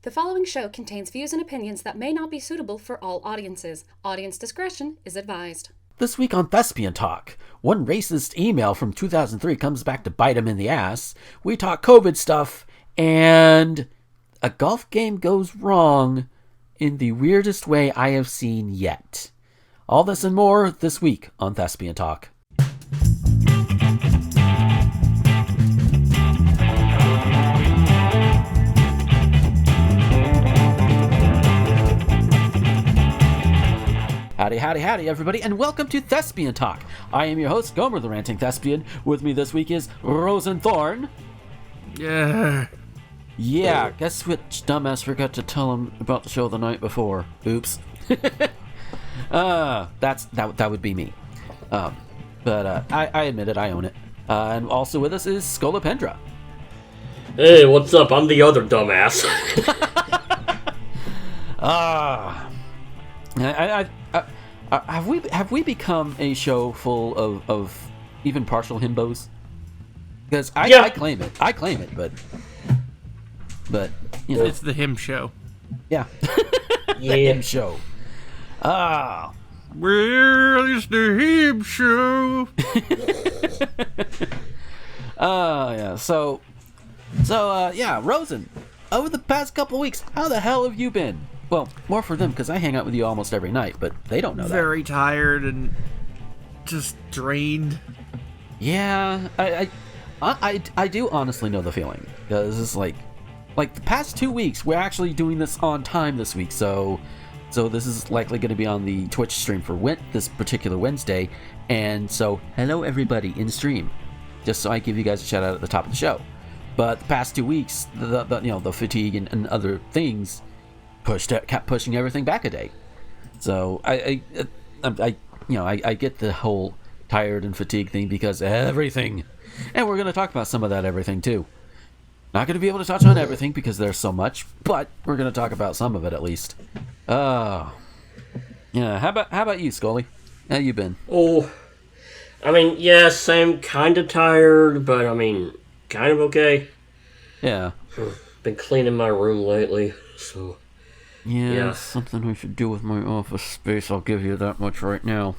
The following show contains views and opinions that may not be suitable for all audiences. Audience discretion is advised. This week on Thespian Talk, one racist email from 2003 comes back to bite him in the ass. We talk COVID stuff, and a golf game goes wrong in the weirdest way I have seen yet. All this and more this week on Thespian Talk. Howdy, everybody, and welcome to Thespian Talk. I am your host, Gomer the Ranting Thespian. With me this week is Rosen Thorn. Yeah, guess which dumbass forgot to tell him about the show the night before. Oops. That would be me. But I admit it, I own it. And also with us is Scolipendra. Hey, what's up? I'm the other dumbass. Have we become a show full of even partial himbos? Because I claim it, but you know, it's the him show. Yeah, the him show. Well, it's the him show. Yeah. So, Rosen, over the past couple weeks, how the hell have you been? Well, more for them, because I hang out with you almost every night, but they don't know that. Very tired and just drained. Yeah, I do honestly know the feeling. Because it's like the past 2 weeks, we're actually doing this on time this week, so this is likely going to be on the Twitch stream for this particular Wednesday, and so hello everybody in stream, just so I give you guys a shout out at the top of the show. But the past 2 weeks, the fatigue and other things kept pushing everything back a day. So I get the whole tired and fatigue thing because everything, and we're going to talk about some of that everything too. Not going to be able to touch on everything because there's so much, but we're going to talk about some of it at least. Yeah. How about you, Scully? How you been? Oh, I mean, yes, I'm kind of tired, but I mean, kind of okay. Yeah. Been cleaning my room lately, so. Yeah, something we should do with my office space. I'll give you that much right now.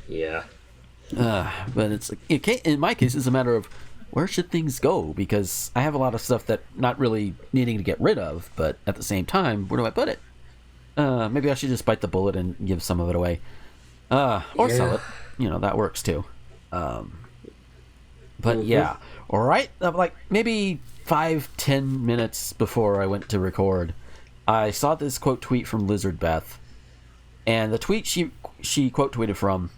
Yeah. But it's in my case, it's a matter of where should things go, because I have a lot of stuff that not really needing to get rid of, but at the same time, where do I put it? Maybe I should just bite the bullet and give some of it away, or sell it. That works too. But yeah, all right. Like maybe 5-10 minutes before I went to record, I saw this quote tweet from Lizard Beth, and the tweet she quote tweeted from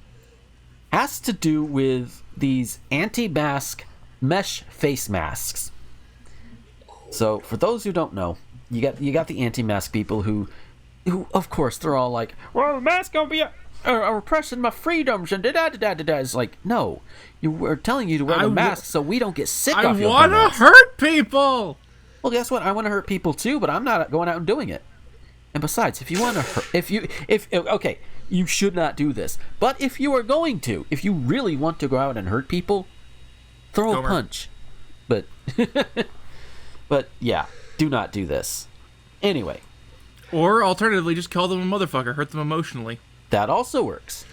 has to do with these anti-mask mesh face masks. So for those who don't know, you got the anti-mask people who of course they're all like, well, the mask gonna be repressing my freedoms and da-da-da-da-da. It's like, no, we're telling you to wear the mask so we don't get sick off your I want to hurt people. Well, guess what? I want to hurt people too, but I'm not going out and doing it. And besides, if you want to hurt, you should not do this. But if you are going to, if you really want to go out and hurt people, throw a punch. But yeah, do not do this. Anyway. Or alternatively, just call them a motherfucker, hurt them emotionally. That also works.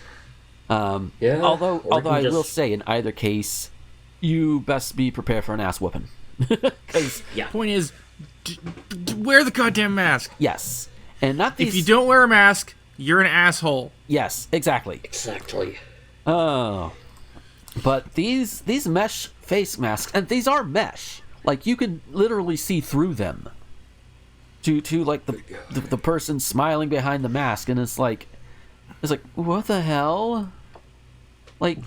Yeah. Although I will say, in either case, you best be prepared for an ass whooping. Point is, wear the goddamn mask. Yes, and not these. If you don't wear a mask, you're an asshole. Yes, exactly. Oh, but these mesh face masks, and these are mesh. Like you can literally see through them. To like the person smiling behind the mask, and it's like what the hell? Like,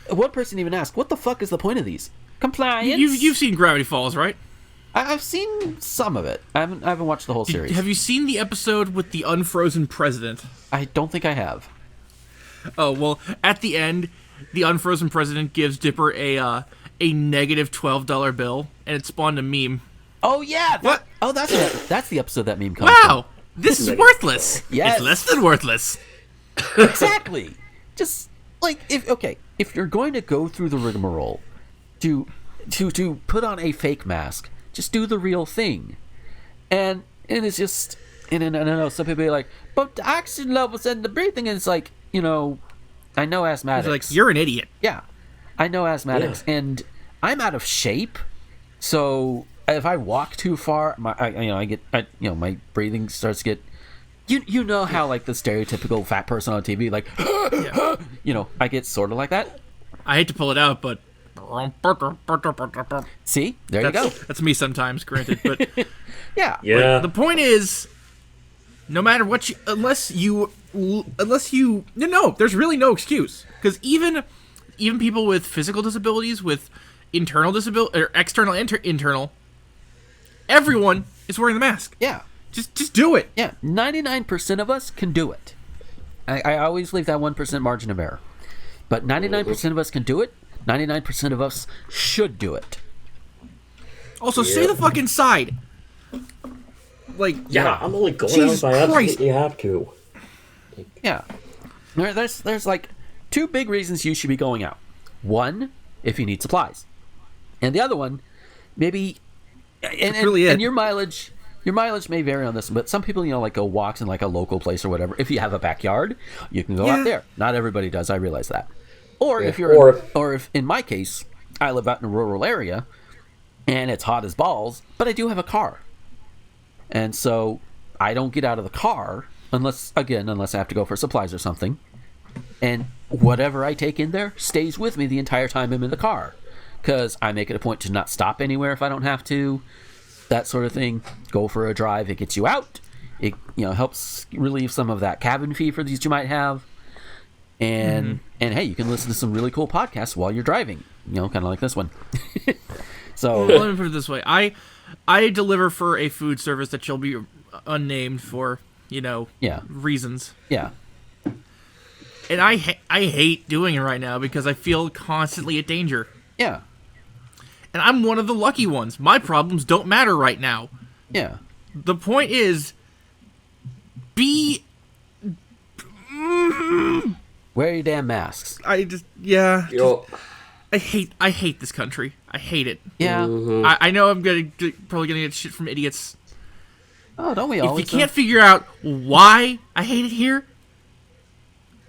one person even asked, what the fuck is the point of these? Compliance? You've seen Gravity Falls, right? I've seen some of it. I haven't watched the whole series. Have you seen the episode with the unfrozen president? I don't think I have. Oh, well, at the end, the unfrozen president gives Dipper a negative $12 bill, and it spawned a meme. Oh, yeah! That's the episode that meme comes from. Wow! This is worthless! Yes. It's less than worthless! Exactly! Just, like, if you're going to go through the rigmarole to put on a fake mask, just do the real thing. And it's just, and I know some people are like, but the oxygen levels and the breathing, and it's like, I know asthmatics. It's like, you're an idiot. Yeah, I know asthmatics, and I'm out of shape, so if I walk too far, my breathing starts to get, you know how like the stereotypical fat person on TV, like, I get sort of like that. I hate to pull it out, but see, there you go. That's me sometimes, granted, but yeah. The point is, no matter what unless you, there's really no excuse, because even people with physical disabilities, with internal disability or external and internal, everyone is wearing the mask. Yeah. Just do it. Yeah, 99% of us can do it. I always leave that 1% margin of error. But 99% of us can do it. 99% of us should do it. Also, stay the fuck inside. Like, I'm only going Jesus out if I Christ. absolutely have to. Yeah. There's like two big reasons you should be going out. One, if you need supplies. And the other one, maybe... And your mileage may vary on this, but some people, like go walks in like a local place or whatever. If you have a backyard, you can go out there. Not everybody does. I realize that. Or if if in my case, I live out in a rural area and it's hot as balls, but I do have a car. And so I don't get out of the car unless I have to go for supplies or something. And whatever I take in there stays with me the entire time I'm in the car. Because I make it a point to not stop anywhere if I don't have to. That sort of thing. Go for a drive. It gets you out. It helps relieve some of that cabin fever that you might have. And hey, you can listen to some really cool podcasts while you're driving. Kind of like this one. So let me put it this way: I deliver for a food service that shall be unnamed for reasons. Yeah. And I hate doing it right now because I feel constantly at danger. Yeah. And I'm one of the lucky ones. My problems don't matter right now. Yeah. The point is, wear your damn masks. I hate this country. I hate it. Yeah. I know I'm probably gonna get shit from idiots. Oh, don't we all? If you can't figure out why I hate it here,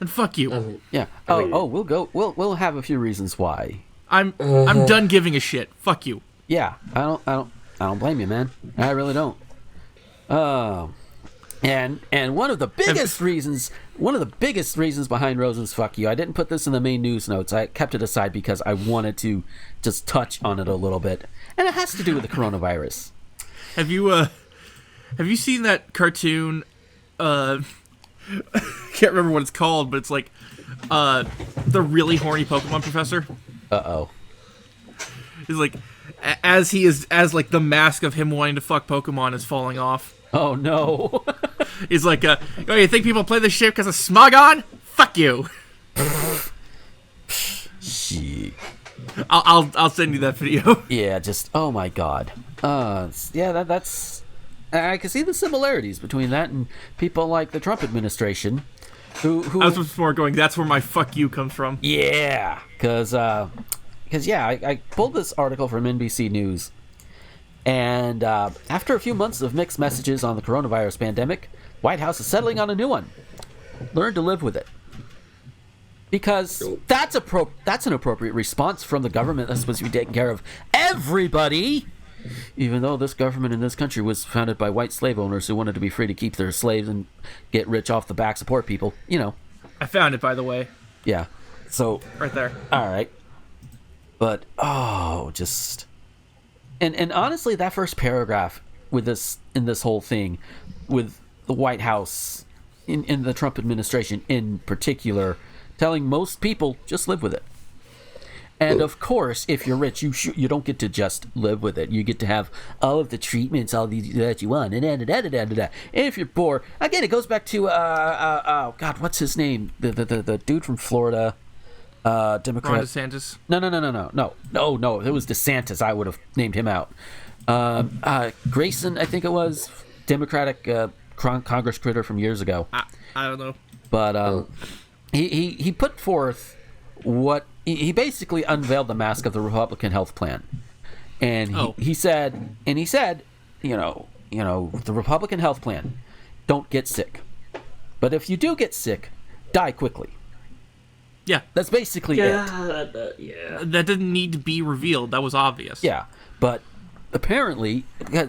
then fuck you. Yeah. We'll have a few reasons why. I'm done giving a shit. Fuck you. Yeah. I don't blame you, man. I really don't. And one of the biggest reasons behind Rosen's fuck you, I didn't put this in the main news notes. I kept it aside because I wanted to just touch on it a little bit. And it has to do with the coronavirus. Have you seen that cartoon? I can't remember what it's called, but it's like the really horny Pokemon professor. Uh-oh. He's like, as like the mask of him wanting to fuck Pokemon is falling off. Oh no. He's like, you think people play this shit because of Smogon? Fuck you. Shit. I'll send you that video. Yeah, just oh my god. That's I can see the similarities between that and people like the Trump administration. Who I was before going, that's where my fuck you comes from. Yeah, because I pulled this article from NBC News, and after a few months of mixed messages on the coronavirus pandemic, White House is settling on a new one. Learn to live with it. Because that's an appropriate response from the government that's supposed to be taking care of everybody. Even though this government in this country was founded by white slave owners who wanted to be free to keep their slaves and get rich off the backs of poor people, I found it, by the way. Yeah. So right there. All right. But and honestly, that first paragraph in this whole thing, with the White House in the Trump administration in particular, telling most people just live with it. And of course, if you're rich, you don't get to just live with it. You get to have all of the treatments, all these that you want, and if you're poor, again, it goes back to God, what's his name? The dude from Florida, Democrat. Ron DeSantis. No. It was DeSantis. I would have named him out. Grayson, I think it was, Democratic Congress critter from years ago. I don't know. But he put forth what. He basically unveiled the mask of the Republican health plan, and he said, the Republican health plan, don't get sick. But if you do get sick, die quickly. Yeah. That's basically it. That didn't need to be revealed. That was obvious. Yeah, but apparently,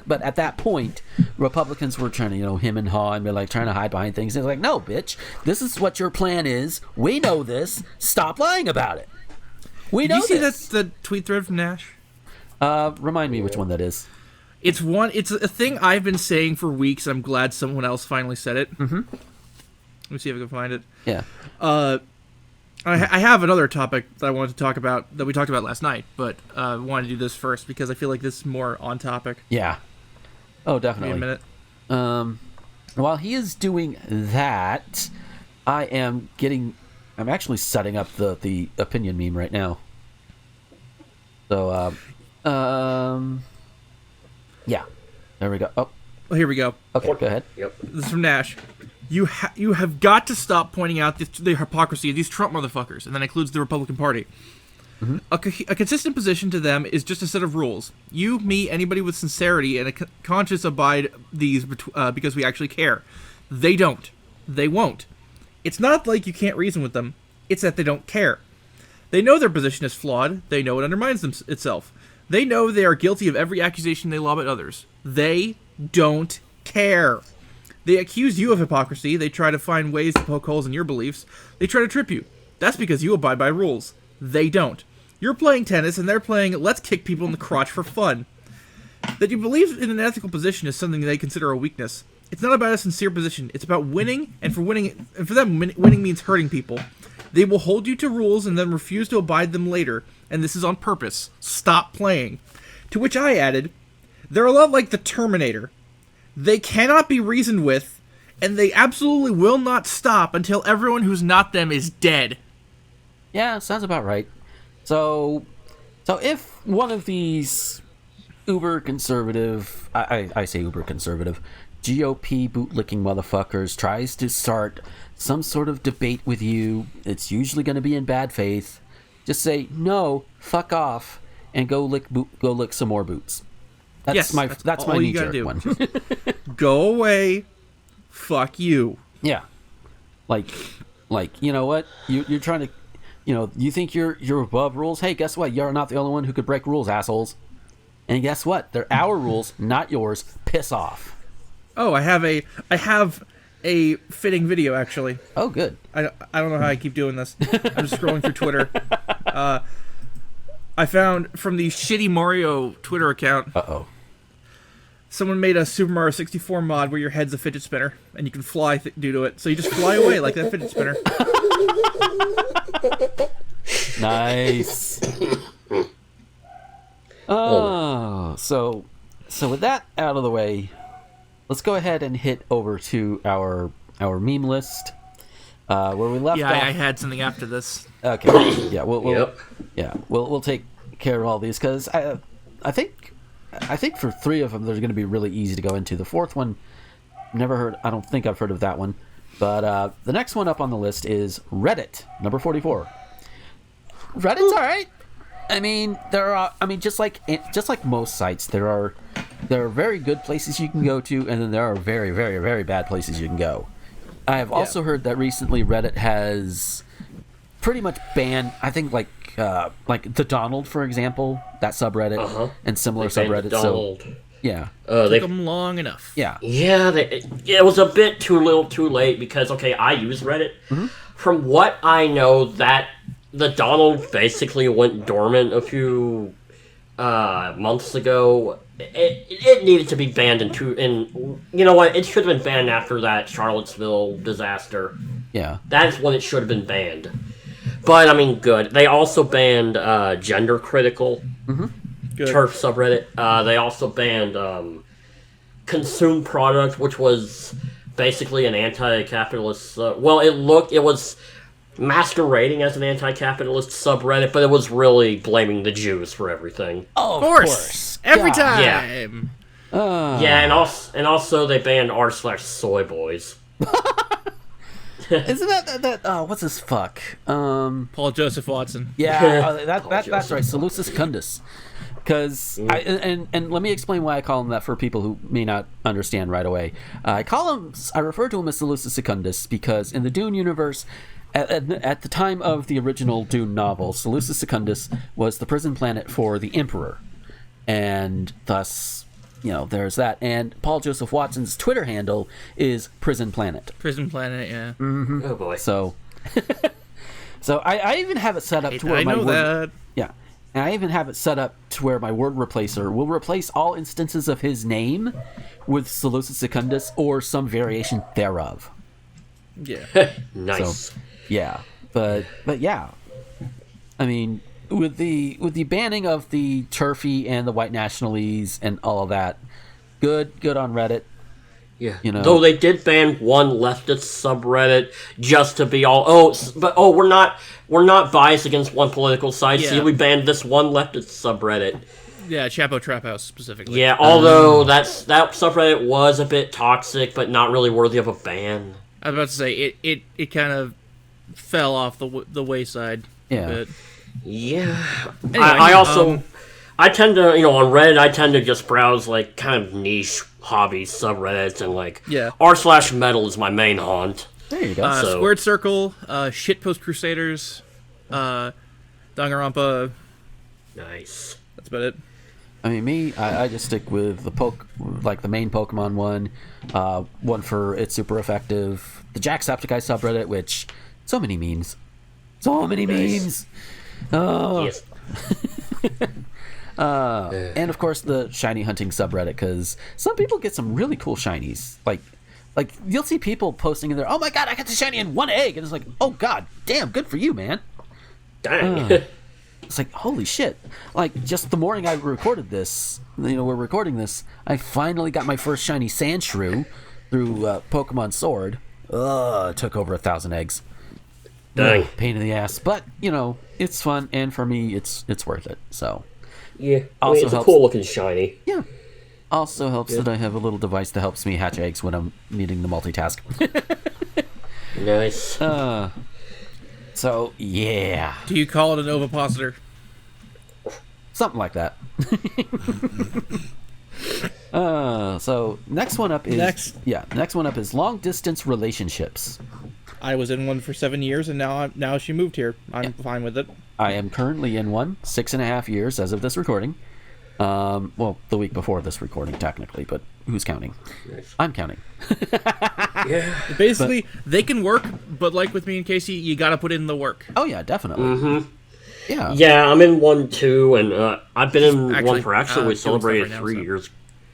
but at that point, Republicans were trying to, him and haw and be like trying to hide behind things. And it's like, no, bitch, this is what your plan is. We know this. Stop lying about it. We know this. Did you see the tweet thread from Nash? Remind me which one that is. It's a thing I've been saying for weeks. I'm glad someone else finally said it. Mm-hmm. Let me see if I can find it. Yeah. I have another topic that I wanted to talk about that we talked about last night, but I wanted to do this first because I feel like this is more on topic. Yeah. Oh, definitely. Give me a minute. While he is doing that, I'm actually setting up the opinion meme right now. So, yeah. There we go. Oh. Well, here we go. Okay, go ahead. Yep. This is from Nash. You have got to stop pointing out the hypocrisy of these Trump motherfuckers, and that includes the Republican Party. Mm-hmm. A consistent position to them is just a set of rules. You, me, anybody with sincerity and a conscience abide these because we actually care. They don't. They won't. It's not like you can't reason with them. It's that they don't care. They know their position is flawed. They know it undermines itself. They know they are guilty of every accusation they lob at others. They don't care. They accuse you of hypocrisy. They try to find ways to poke holes in your beliefs. They try to trip you. That's because you abide by rules. They don't. You're playing tennis, and they're playing let's kick people in the crotch for fun. That you believe in an ethical position is something they consider a weakness. It's not about a sincere position. It's about winning, and for them, winning means hurting people. They will hold you to rules and then refuse to abide them later, and this is on purpose. Stop playing. To which I added, they're a lot like the Terminator. They cannot be reasoned with, and they absolutely will not stop until everyone who's not them is dead. Yeah, sounds about right. So if one of these uber conservative, I say uber conservative, GOP bootlicking motherfuckers tries to start some sort of debate with you, it's usually going to be in bad faith. Just say no, fuck off, and go lick some more boots. That's my knee-jerk one. Go away. Fuck you. Yeah. Like you know what? You're trying to, you think you're above rules. Hey, guess what? You're not the only one who could break rules, assholes. And guess what? They're our rules, not yours. Piss off. Oh, I have a fitting video actually. Oh, good. I don't know how I keep doing this. I'm just scrolling through Twitter. I found from the shitty Mario Twitter account. Uh-oh. Someone made a Super Mario 64 mod where your head's a fidget spinner, and you can fly due to it. So you just fly away like that fidget spinner. Nice. Oh, so with that out of the way, let's go ahead and hit over to our meme list, where we left off. I had something after this. Okay. Yeah, we'll take care of all these because I think for three of them they're going to be really easy to go into. The fourth one, I don't think I've heard of that one. But the next one up on the list is Reddit, number 44. Reddit's all right. I mean, just like most sites, there are very good places you can go to, and then there are very, very, very bad places you can go. I have also heard that recently Reddit has pretty much banned, I think, like the Donald, for example, that subreddit, and similar subreddits. Donald. So, yeah. Took them long enough. Yeah. Yeah, it was a bit too little too late because, okay, I use Reddit. Mm-hmm. From what I know, that the Donald basically went dormant a few months ago. It needed to be banned in you know what? It should have been banned after that Charlottesville disaster. Yeah. That's when it should have been banned. But, I mean, good. They also banned Gender Critical Turf subreddit. They also banned Consume Product, which was basically an anti-capitalist... it was masquerading as an anti-capitalist subreddit, but it was really blaming the Jews for everything. Oh, of course. Every time. Yeah, and also they banned r/soy boys. Isn't that what's his fuck? Paul Joseph Watson. Yeah, that's right. Salutis Secundus. Because and let me explain why I call him that for people who may not understand right away. I refer to him as Seleucus Secundus because in the Dune universe, at the time of the original Dune novel, Seleucus Secundus was the prison planet for the Emperor, and thus, there's that. And Paul Joseph Watson's Twitter handle is Prison Planet. Prison Planet, yeah. Mm-hmm. Oh boy. So I even have it set up to where and I even have it set up to where my word replacer will replace all instances of his name with Seleucus Secundus or some variation thereof. Yeah. Nice. So, yeah. But yeah. I mean, with the banning of the turfy and the white nationalities and all of that, good on Reddit. Yeah. Though they did ban one leftist subreddit just to be all we're not biased against one political side. Yeah. See, we banned this one leftist subreddit. Yeah, Chapo Trap House specifically. Yeah, although that subreddit was a bit toxic, but not really worthy of a ban. I was about to say it kind of fell off the wayside. Yeah. A bit. Yeah. Anyway, I also I tend to on Reddit I tend to just browse like kind of niche hobby subreddits and like r/metal is my main haunt. There you go. Squared Circle, Shitpost Crusaders, Danganronpa. Nice. That's about it. I mean, I just stick with the main Pokemon one for it's super effective. The Jacksepticeye subreddit, which so many memes. Oh. Yes. And of course the shiny hunting subreddit, because some people get some really cool shinies. Like you'll see people posting in there, oh my god, I got the shiny in one egg, and it's like, oh god, damn, good for you, man. Dang. It's like, holy shit. Like, just the morning I recorded this, we're recording this, I finally got my first shiny Sandshrew through Pokemon Sword. It took over 1,000 eggs. Dang. Pain in the ass. But, it's fun, and for me, it's worth it, so. Yeah, Also it's a helps. cool looking shiny. Yeah. Also helps that I have a little device that helps me hatch eggs when I'm needing to multitask. Nice. So, yeah. Do you call it an ovipositor? Something like that. So next one up is long distance relationships. I was in one for 7 years, and now she moved here. I'm fine with it. I am currently in one, 6.5 years as of this recording. Well, the week before this recording, technically, but who's counting? Nice. I'm counting. Yeah. Basically, they can work, but like with me and Casey, you gotta put in the work. Oh yeah, definitely. Mm-hmm. Yeah. Yeah, I'm in one too, and I've been in one for we celebrated right now, 3 years.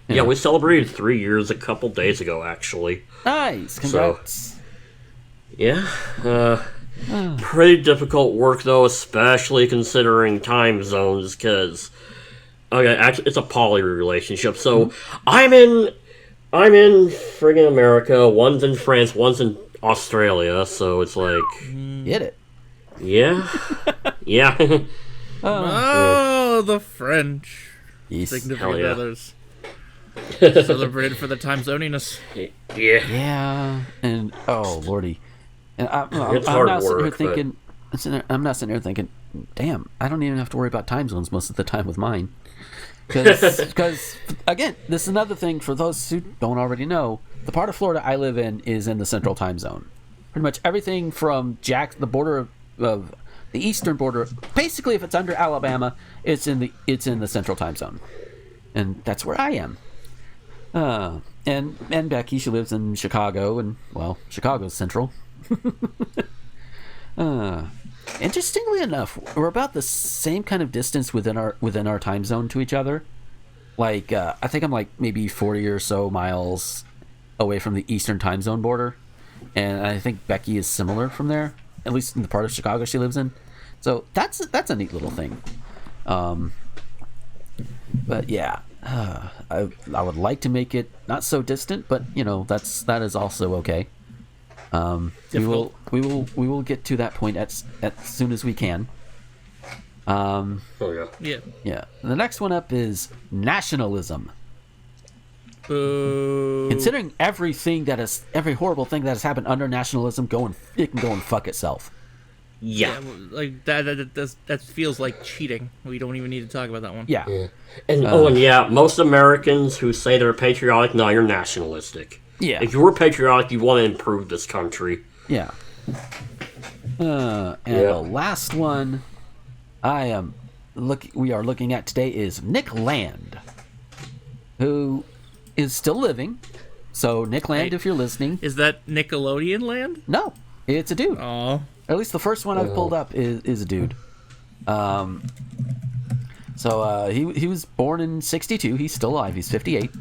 Yeah, we celebrated 3 years a couple days ago, actually. Nice. Congrats. Yeah. Pretty difficult work, though, especially considering time zones, because... Okay, actually, it's a poly relationship, so I'm in friggin' America, one's in France, one's in Australia, so it's like... Get it. Yeah. Yeah. Oh, the French. Yes. Significant others. Celebrated for the time zoniness. Yeah. Yeah. And, oh, lordy. And I'm hard not sitting here work, thinking... I'm not sitting here thinking, damn, I don't even have to worry about time zones most of the time with mine. Because, again, this is another thing for those who don't already know. The part of Florida I live in is in the central time zone. Pretty much everything from the border of the eastern border, basically if it's under Alabama, it's in the central time zone. And that's where I am. And Becky, she lives in Chicago, and, well, Chicago's central. Interestingly enough, we're about the same kind of distance within our time zone to each other. Like, I think I'm like maybe 40 or so miles away from the Eastern time zone border, and I think Becky is similar from there, at least in the part of Chicago she lives in. So that's a neat little thing. But yeah, I would like to make it not so distant, but that is also okay. We will get to that point as soon as we can. Oh yeah. Yeah. Yeah. The next one up is nationalism. Boo. Considering every horrible thing that has happened under nationalism, it can go and fuck itself. Yeah. Like that feels like cheating. We don't even need to talk about that one. Yeah. And most Americans who say they're patriotic, no, you're nationalistic. Yeah. If you were patriotic, you want to improve this country. Yeah. The last one we are looking at today is Nick Land, who is still living. So Nick Land, if you're listening, is that Nickelodeon Land? No, it's a dude. Oh, at least the first one I've pulled up is a dude. So he was born in '62. He's still alive. He's 58.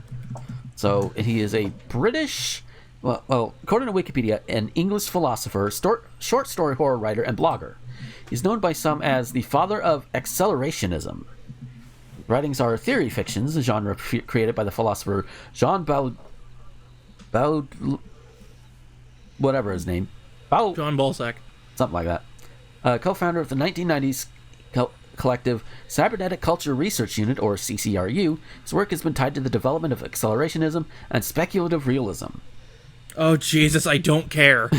So he is a British. Well, according to Wikipedia, an English philosopher, short story horror writer, and blogger. He's known by some as the father of accelerationism. Writings are theory fictions, a genre created by the philosopher Jean whatever his name. John Balzac. Something like that. Co-founder of the 1990s collective Cybernetic Culture Research Unit, or CCRU, his work has been tied to the development of accelerationism and speculative realism. Oh, Jesus, I don't care.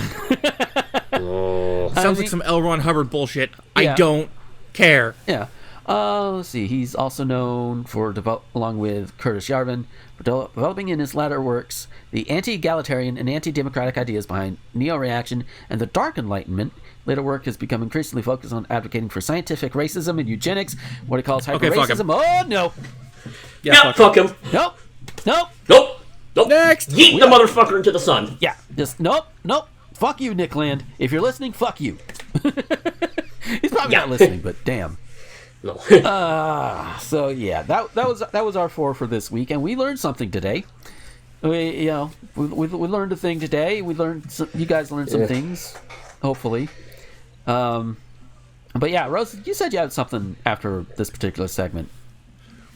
Sounds like some L. Ron Hubbard bullshit. Yeah. I don't care. Yeah. Let's see. He's also known for, along with Curtis Yarvin, for developing in his latter works the anti-egalitarian and anti-democratic ideas behind neo-reaction and the Dark Enlightenment. Later work has become increasingly focused on advocating for scientific racism and eugenics, what he calls hyper-racism. Oh, no. Yeah, fuck him. Nope. Next. Yeet the motherfucker into the sun. Yeah, just nope. Fuck you, Nick Land. If you're listening, fuck you. He's probably not listening, but damn. No. So yeah, that was our 4 for this week, and we learned something today. We learned a thing today. You guys learned some things, hopefully. But yeah, Rose, you said you had something after this particular segment.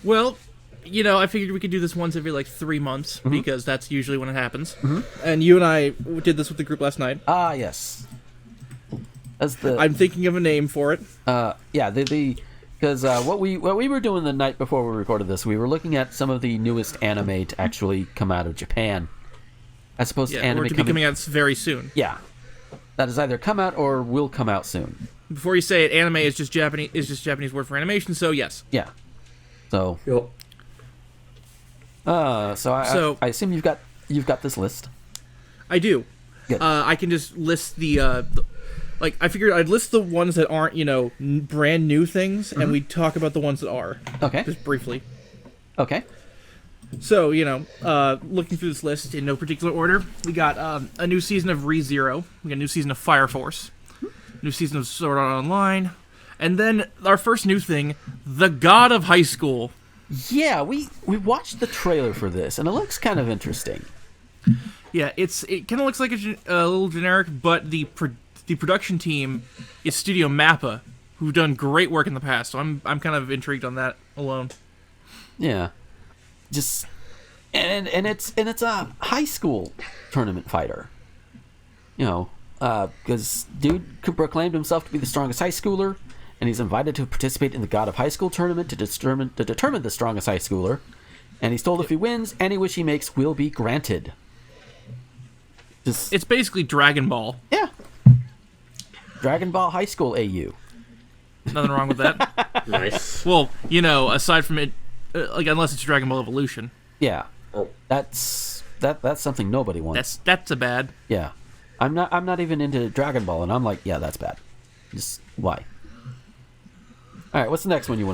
Well, I figured we could do this once every 3 months, because that's usually when it happens. Mm-hmm. And you and I did this with the group last night. Ah, yes. I'm thinking of a name for it. Yeah, because what we were doing the night before we recorded this, we were looking at some of the newest anime to actually come out of Japan, as opposed to anime or to be coming out very soon. Yeah, that has either come out or will come out soon. Before you say it, anime is just Japanese word for animation. So yes. Yeah. So. Yep. So I assume you've got this list. I do. Good. I can just list the I figured I'd list the ones that aren't brand new things, and we'd talk about the ones that are. Okay. Just briefly. Okay. So looking through this list in no particular order, we got a new season of ReZero, we got a new season of Fire Force, new season of Sword Art Online, and then our first new thing, The God of High School. Yeah, we watched the trailer for this, and it looks kind of interesting. Yeah, it kind of looks like a little generic, but the production team is Studio Mappa, who've done great work in the past. So I'm kind of intrigued on that alone. Yeah, just and it's a high school tournament fighter. Because dude proclaimed himself to be the strongest high schooler. And he's invited to participate in the God of High School tournament to determine the strongest high schooler. And he's told if he wins, any wish he makes will be granted. It's basically Dragon Ball. Yeah. Dragon Ball High School AU. Nothing wrong with that. Nice. Well, aside from it, unless it's Dragon Ball Evolution. Yeah. That's something nobody wants. That's a bad. Yeah. I'm not even into Dragon Ball, and I'm like, yeah, that's bad. Just why? All right, what's the next one you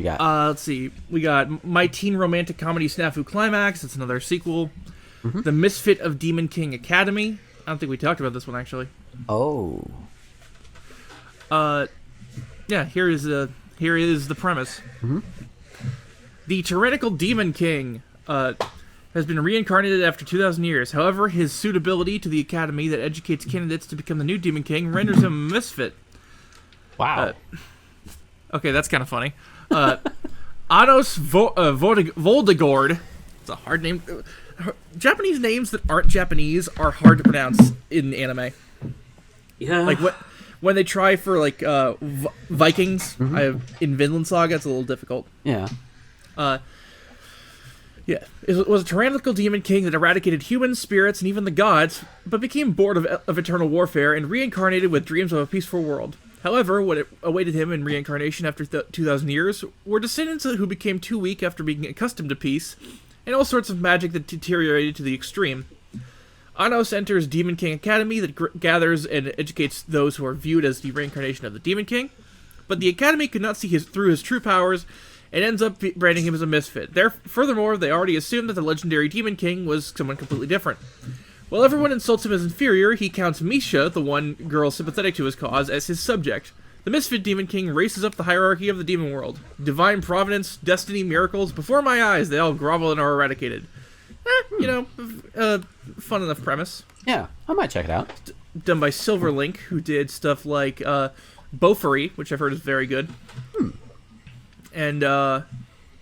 got? Let's see. We got My Teen Romantic Comedy Snafu Climax. It's another sequel. Mm-hmm. The Misfit of Demon King Academy. I don't think we talked about this one, actually. Oh. Yeah, here is the premise. Mm-hmm. The tyrannical Demon King has been reincarnated after 2,000 years. However, his suitability to the academy that educates candidates to become the new Demon King renders him a misfit. Wow. Okay, that's kind of funny. Ados Voldegord. It's a hard name. Japanese names that aren't Japanese are hard to pronounce in anime. Yeah. Like when they try for Vikings, in Vinland Saga, it's a little difficult. Yeah. Yeah, it was a tyrannical demon king that eradicated humans, spirits, and even the gods, but became bored of eternal warfare and reincarnated with dreams of a peaceful world. However, what awaited him in reincarnation after 2,000 years were descendants who became too weak after being accustomed to peace, and all sorts of magic that deteriorated to the extreme. Anos enters Demon King Academy that gathers and educates those who are viewed as the reincarnation of the Demon King, but the Academy could not see through his true powers and ends up branding him as a misfit. Furthermore, they already assumed that the legendary Demon King was someone completely different. While everyone insults him as inferior, he counts Misha, the one girl sympathetic to his cause, as his subject. The misfit Demon King races up the hierarchy of the demon world. Divine providence, destiny, miracles, before my eyes, they all grovel and are eradicated. Fun enough premise. Yeah, I might check it out. Done by Silverlink, who did stuff like Beaufory, which I've heard is very good. And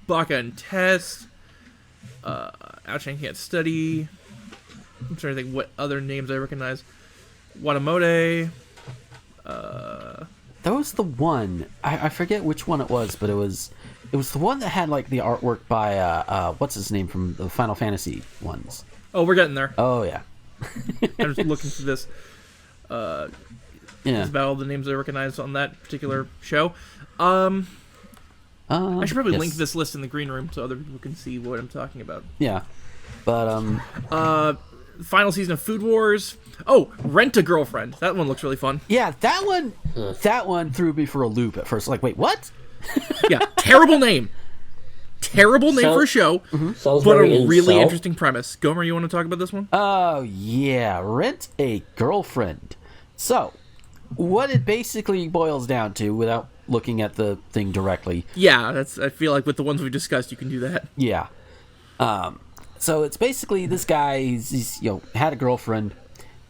Baka and Test. Ouching Can't Study. I'm trying to think what other names I recognize. Watamote. That was the one. I forget which one it was, but it was the one that had like the artwork by what's his name from the Final Fantasy ones. Oh, we're getting there. Oh yeah. I'm just looking through this. Yeah. That's about all the names I recognize on that particular show. I should probably link this list in the green room so other people can see what I'm talking about. Yeah. But final season of Food Wars. Oh, Rent a Girlfriend. That one looks really fun. yeah, that one threw me for a loop at first. Like, wait, what? Yeah, terrible name. Terrible name for a show, but a really interesting premise. Gomer, you want to talk about this one? Oh, yeah. Rent a Girlfriend. So, what it basically boils down to, without looking at the thing directly. Yeah, I feel like with the ones we discussed, you can do that. Yeah. So it's basically this guy, he's had a girlfriend,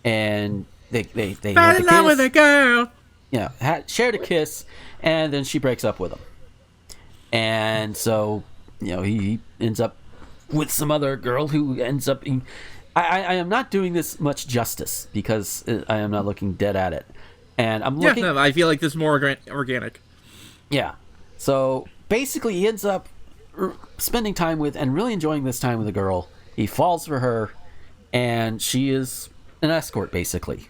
and they fell in love with a girl. Yeah, shared a kiss, and then she breaks up with him. And so, he ends up with some other girl who ends up being... I am not doing this much justice, because I am not looking dead at it. And I'm looking... Yeah, no, I feel like this is more organic. Yeah. So, basically, he ends up spending time with and really enjoying this time with a girl. He falls for her, and she is an escort, basically.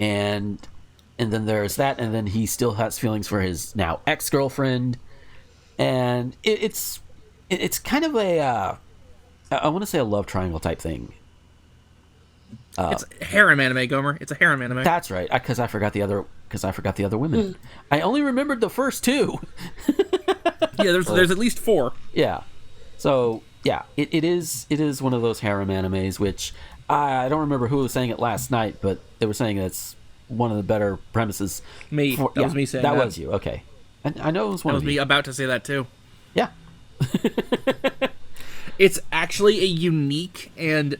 And then there's that, and then he still has feelings for his now ex-girlfriend. And it's kind of a I want to say a love triangle type thing. It's a harem anime, Gomer. It's a harem anime. That's right, because I forgot the other women. I only remembered the first two. Yeah, there's at least 4. Yeah. So yeah, it is one of those harem animes, which I don't remember who was saying it last night, but they were saying it's one of the better premises. Me. That was me saying that. That was you. Okay. I know it was one of you. That was me about to say that too. Yeah. It's actually a unique and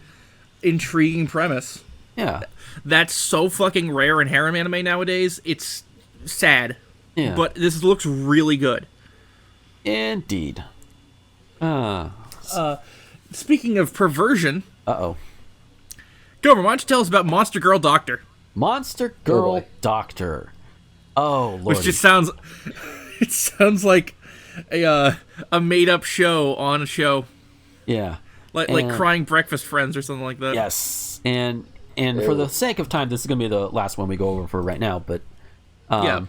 intriguing premise. Yeah. That's so fucking rare in harem anime nowadays. It's sad. Yeah. But this looks really good. Indeed. Speaking of perversion. Uh-oh. Gomer, why don't you tell us about Monster Girl Doctor? Monster Girl Doctor. Oh, Lord. Which just sounds... It sounds like a made-up show on a show. Yeah. Like Crying Breakfast Friends or something like that. Yes. And for the sake of time, this is going to be the last one we go over for right now, but... yeah.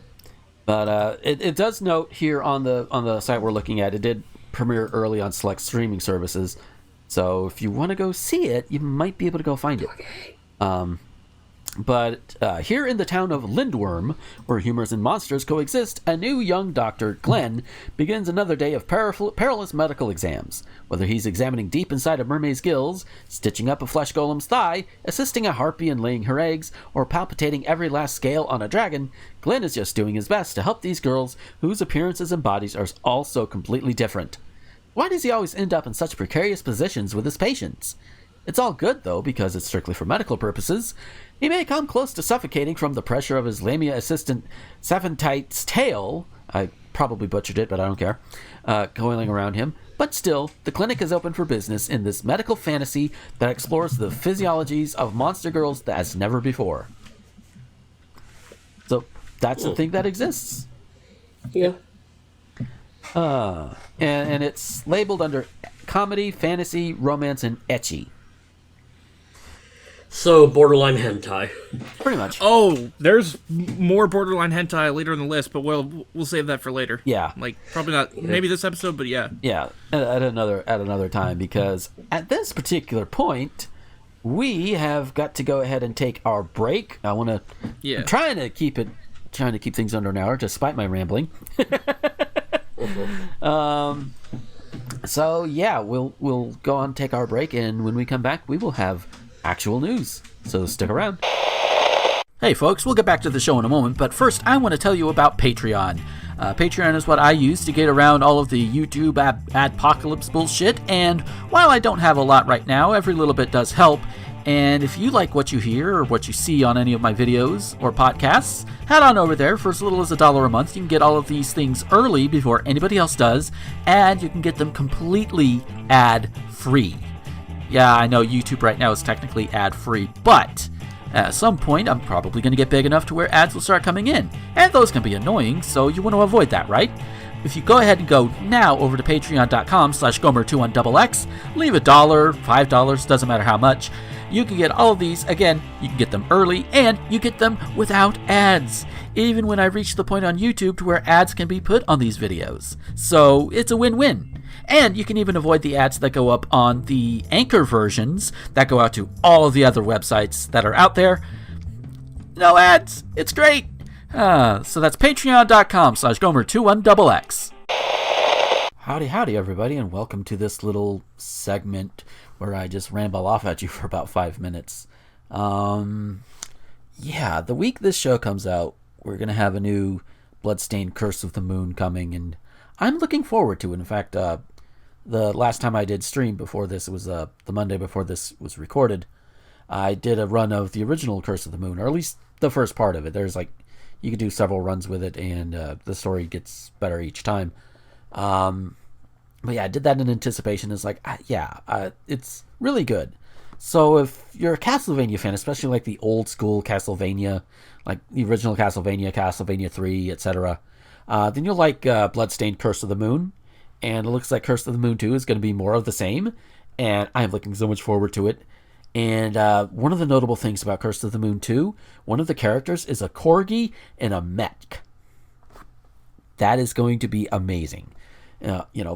But it does note here on the site we're looking at, it did premiere early on select streaming services. So if you want to go see it, you might be able to go find it. But here in the town of Lindworm, where humors and monsters coexist, a new young doctor, Glenn, begins another day of perilous medical exams. Whether he's examining deep inside a mermaid's gills, stitching up a flesh golem's thigh, assisting a harpy in laying her eggs, or palpitating every last scale on a dragon, Glenn is just doing his best to help these girls whose appearances and bodies are all so completely different. Why does he always end up in such precarious positions with his patients? It's all good, though, because it's strictly for medical purposes. He may come close to suffocating from the pressure of his Lamia assistant Savantite's tail, I probably butchered it, but I don't care, coiling around him. But still, the clinic is open for business in this medical fantasy that explores the physiologies of monster girls as never before. So, that's the thing that exists. Yeah. And it's labeled under comedy, fantasy, romance, and ecchi. So, borderline hentai. Pretty much. Oh, there's more borderline hentai later in the list, but we'll save that for later. Yeah. Like, probably not, maybe this episode, but yeah. Yeah, at another time, because at this particular point, we have got to go ahead and take our break. I'm trying to keep things under an hour, despite my rambling. So yeah, we'll go on, take our break, and when we come back, we will have actual news. So stick around. Hey folks, we'll get back to the show in a moment, but first I want to tell you about Patreon. Patreon is what I use to get around all of the YouTube adpocalypse bullshit, and while I don't have a lot right now, every little bit does help. And if you like what you hear or what you see on any of my videos or podcasts, head on over there. For as little as $1 a month, you can get all of these things early before anybody else does, and you can get them completely ad-free. Yeah, I know YouTube right now is technically ad-free, but at some point I'm probably going to get big enough to where ads will start coming in, and those can be annoying, so you want to avoid that, right? If you go ahead and go now over to patreon.com/gomer21xx, leave $1, $5, doesn't matter how much, you can get all of these. Again, you can get them early, and you get them without ads, even when I reach the point on YouTube to where ads can be put on these videos. So it's a win-win. And you can even avoid the ads that go up on the Anchor versions that go out to all of the other websites that are out there. No ads. It's great. So that's patreon.com/gomer21xx. Howdy, everybody, and welcome to this little segment where I just ramble off at you for about 5 minutes. The week this show comes out, we're going to have a new Bloodstained Curse of the Moon coming, and I'm looking forward to it. In fact, the last time I did stream before this, it was the Monday before this was recorded, I did a run of the original Curse of the Moon, or at least the first part of it. There's you could do several runs with it, and the story gets better each time. But yeah, I did that in anticipation. It's it's really good. So if you're a Castlevania fan, especially like the old school Castlevania, like the original Castlevania, Castlevania 3, etc., then you'll like Bloodstained Curse of the Moon. And it looks like Curse of the Moon 2 is going to be more of the same. And I am looking so much forward to it. And one of the notable things about Curse of the Moon 2, one of the characters is a corgi and a mech. That is going to be amazing.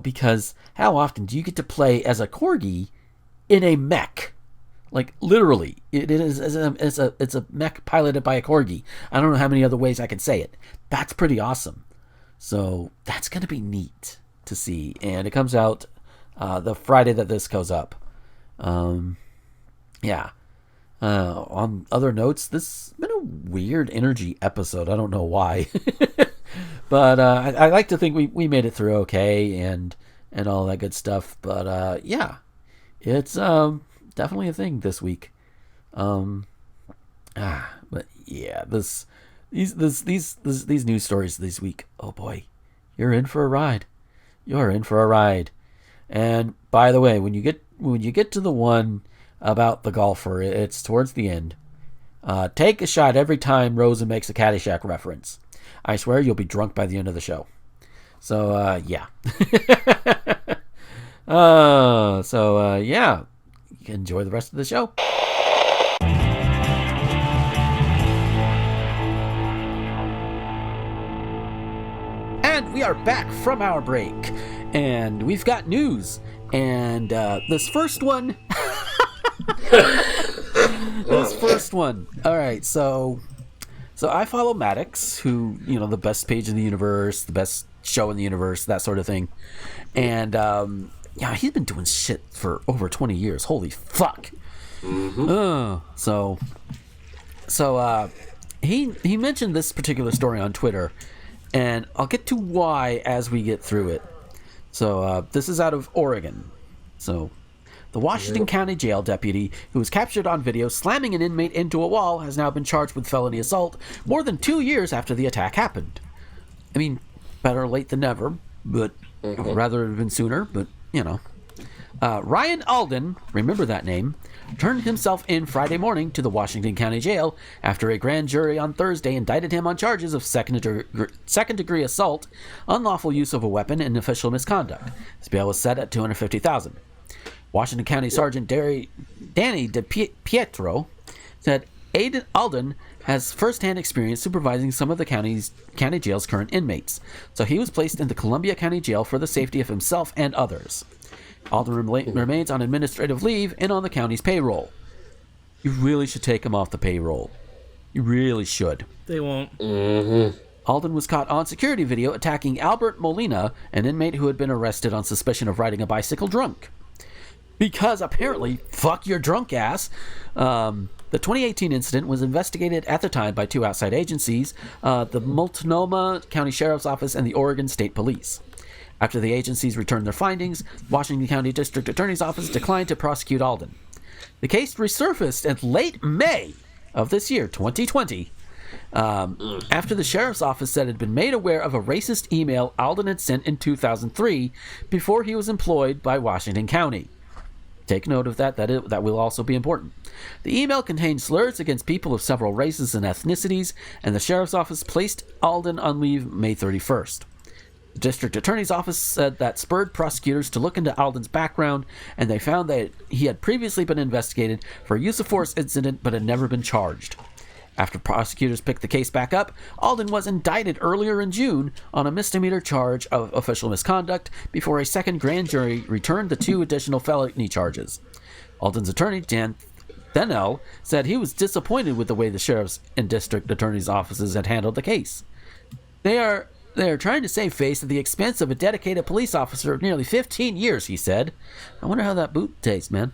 Because how often do you get to play as a corgi in a mech? Like, literally, it's a mech piloted by a corgi. I don't know how many other ways I can say it. That's pretty awesome. So that's going to be neat to see. And it comes out the Friday that this goes up. On other notes, this has been a weird energy episode. I don't know why. But I like to think we made it through okay and all that good stuff. But it's definitely a thing this week. But yeah, these news stories this week. Oh boy, you're in for a ride. You're in for a ride. And by the way, when you get to the one about the golfer, it's towards the end. Take a shot every time Rosen makes a Caddyshack reference. I swear you'll be drunk by the end of the show. So, yeah. Enjoy the rest of the show. And we are back from our break. And we've got news. And this first one... All right, so I follow Maddox, who, the best page in the universe, the best show in the universe, that sort of thing. And, he's been doing shit for over 20 years. Holy fuck. Mm-hmm. He mentioned this particular story on Twitter, and I'll get to why as we get through it. So, this is out of Oregon. So... The Washington County Jail deputy who was captured on video slamming an inmate into a wall has now been charged with felony assault more than 2 years after the attack happened. I mean, better late than never, but rather have been sooner, but, Ryan Alden, remember that name, turned himself in Friday morning to the Washington County Jail after a grand jury on Thursday indicted him on charges of second-degree assault, unlawful use of a weapon, and official misconduct. His bail was set at $250,000. Washington County Sergeant Danny DePietro said Alden has first-hand experience supervising some of the county jail's current inmates, so he was placed in the Columbia County Jail for the safety of himself and others. Alden remains on administrative leave and on the county's payroll. You really should take him off the payroll. You really should. They won't. Mm-hmm. Alden was caught on security video attacking Albert Molina, an inmate who had been arrested on suspicion of riding a bicycle drunk. Because apparently, fuck your drunk ass. The 2018 incident was investigated at the time by two outside agencies, the Multnomah County Sheriff's Office and the Oregon State Police. After the agencies returned their findings, Washington County District Attorney's Office declined to prosecute Alden. The case resurfaced in late May of this year, 2020, after the Sheriff's Office said it had been made aware of a racist email Alden had sent in 2003 before he was employed by Washington County. Take note of that. That will also be important. The email contained slurs against people of several races and ethnicities, and the Sheriff's Office placed Alden on leave May 31st. The District Attorney's Office said that spurred prosecutors to look into Alden's background, and they found that he had previously been investigated for a use of force incident but had never been charged. After prosecutors picked the case back up, Alden was indicted earlier in June on a misdemeanor charge of official misconduct before a second grand jury returned the two additional felony charges. Alden's attorney, Dan Thenell, said he was disappointed with the way the sheriff's and district attorney's offices had handled the case. They are trying to save face at the expense of a dedicated police officer of nearly 15 years, he said. I wonder how that boot tastes, man.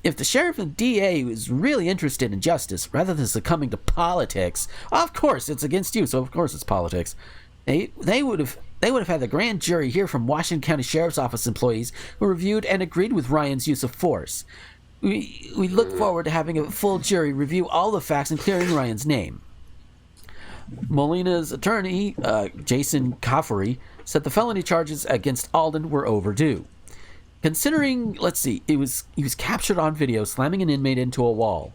If the sheriff and DA was really interested in justice rather than succumbing to politics, of course it's against you, so of course it's politics. They would have had the grand jury hear from Washington County Sheriff's Office employees who reviewed and agreed with Ryan's use of force. We look forward to having a full jury review all the facts and clearing Ryan's name. Molina's attorney, Jason Caffery, said the felony charges against Alden were overdue. Considering, let's see, he was captured on video slamming an inmate into a wall.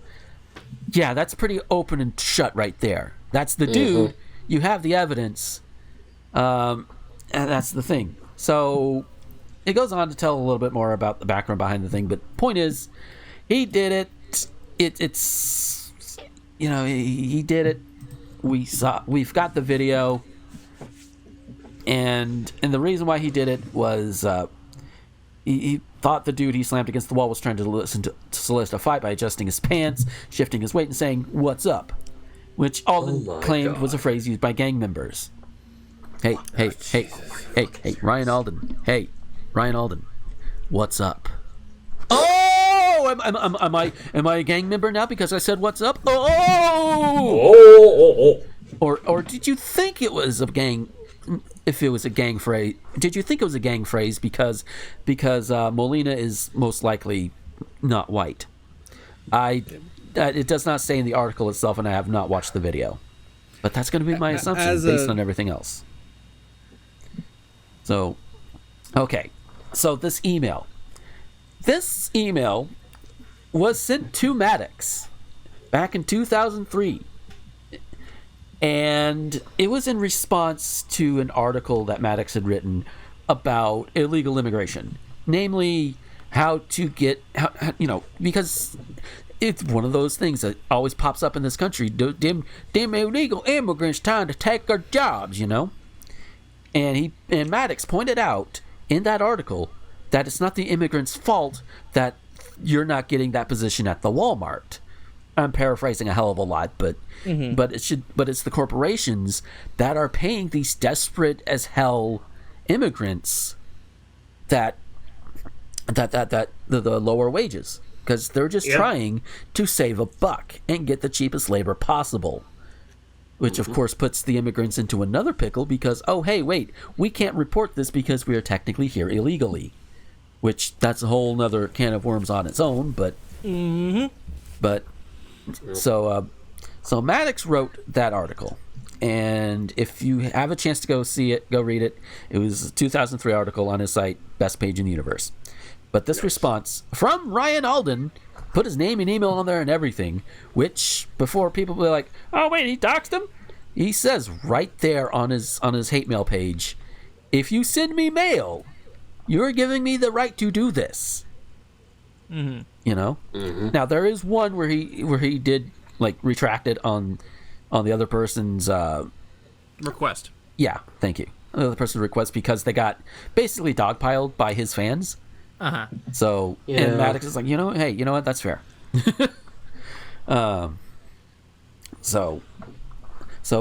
Yeah, that's pretty open and shut right there. That's the dude. You have the evidence. And that's the thing. So it goes on to tell a little bit more about the background behind the thing. But point is, he did it. He did it. We've got the video. And the reason why he did it was he thought the dude he slammed against the wall was trying to solicit a fight by adjusting his pants, shifting his weight, and saying, "What's up?" Which Alden claimed was a phrase used by gang members. Hey, Ryan Alden. Hey, Ryan Alden. What's up? Oh, am I a gang member now because I said what's up? Oh. Or did you think it was a gang? If it was a gang phrase, did you think it was a gang phrase because Molina is most likely not white? It does not say in the article itself, and I have not watched the video, but that's going to be my assumption based on everything else. So, okay, so this email was sent to Maddox back in 2003. And it was in response to an article that Maddox had written about illegal immigration, namely because it's one of those things that always pops up in this country. Them illegal immigrants trying to take our jobs, And Maddox pointed out in that article that it's not the immigrants' fault that you're not getting that position at the Walmart. I'm paraphrasing a hell of a lot, but it's the corporations that are paying these desperate as hell immigrants that the lower wages, because they're just trying to save a buck and get the cheapest labor possible, which of course puts the immigrants into another pickle because, oh hey, wait, we can't report this because we are technically here illegally, which that's a whole nother can of worms on its own, but So Maddox wrote that article, and if you have a chance to go see it, go read it. It was a 2003 article on his site, Best Page in the Universe. But this response from Ryan Alden put his name and email on there and everything, which before people be like, oh wait, he doxed him? He says right there on his hate mail page, if you send me mail, you're giving me the right to do this. Mm-hmm. You know? Mm-hmm. Now there is one where he did like retract it on the other person's request. Yeah, thank you. The other person's request because they got basically dogpiled by his fans. Uh-huh. So, and Maddox is like, hey, you know what? That's fair. So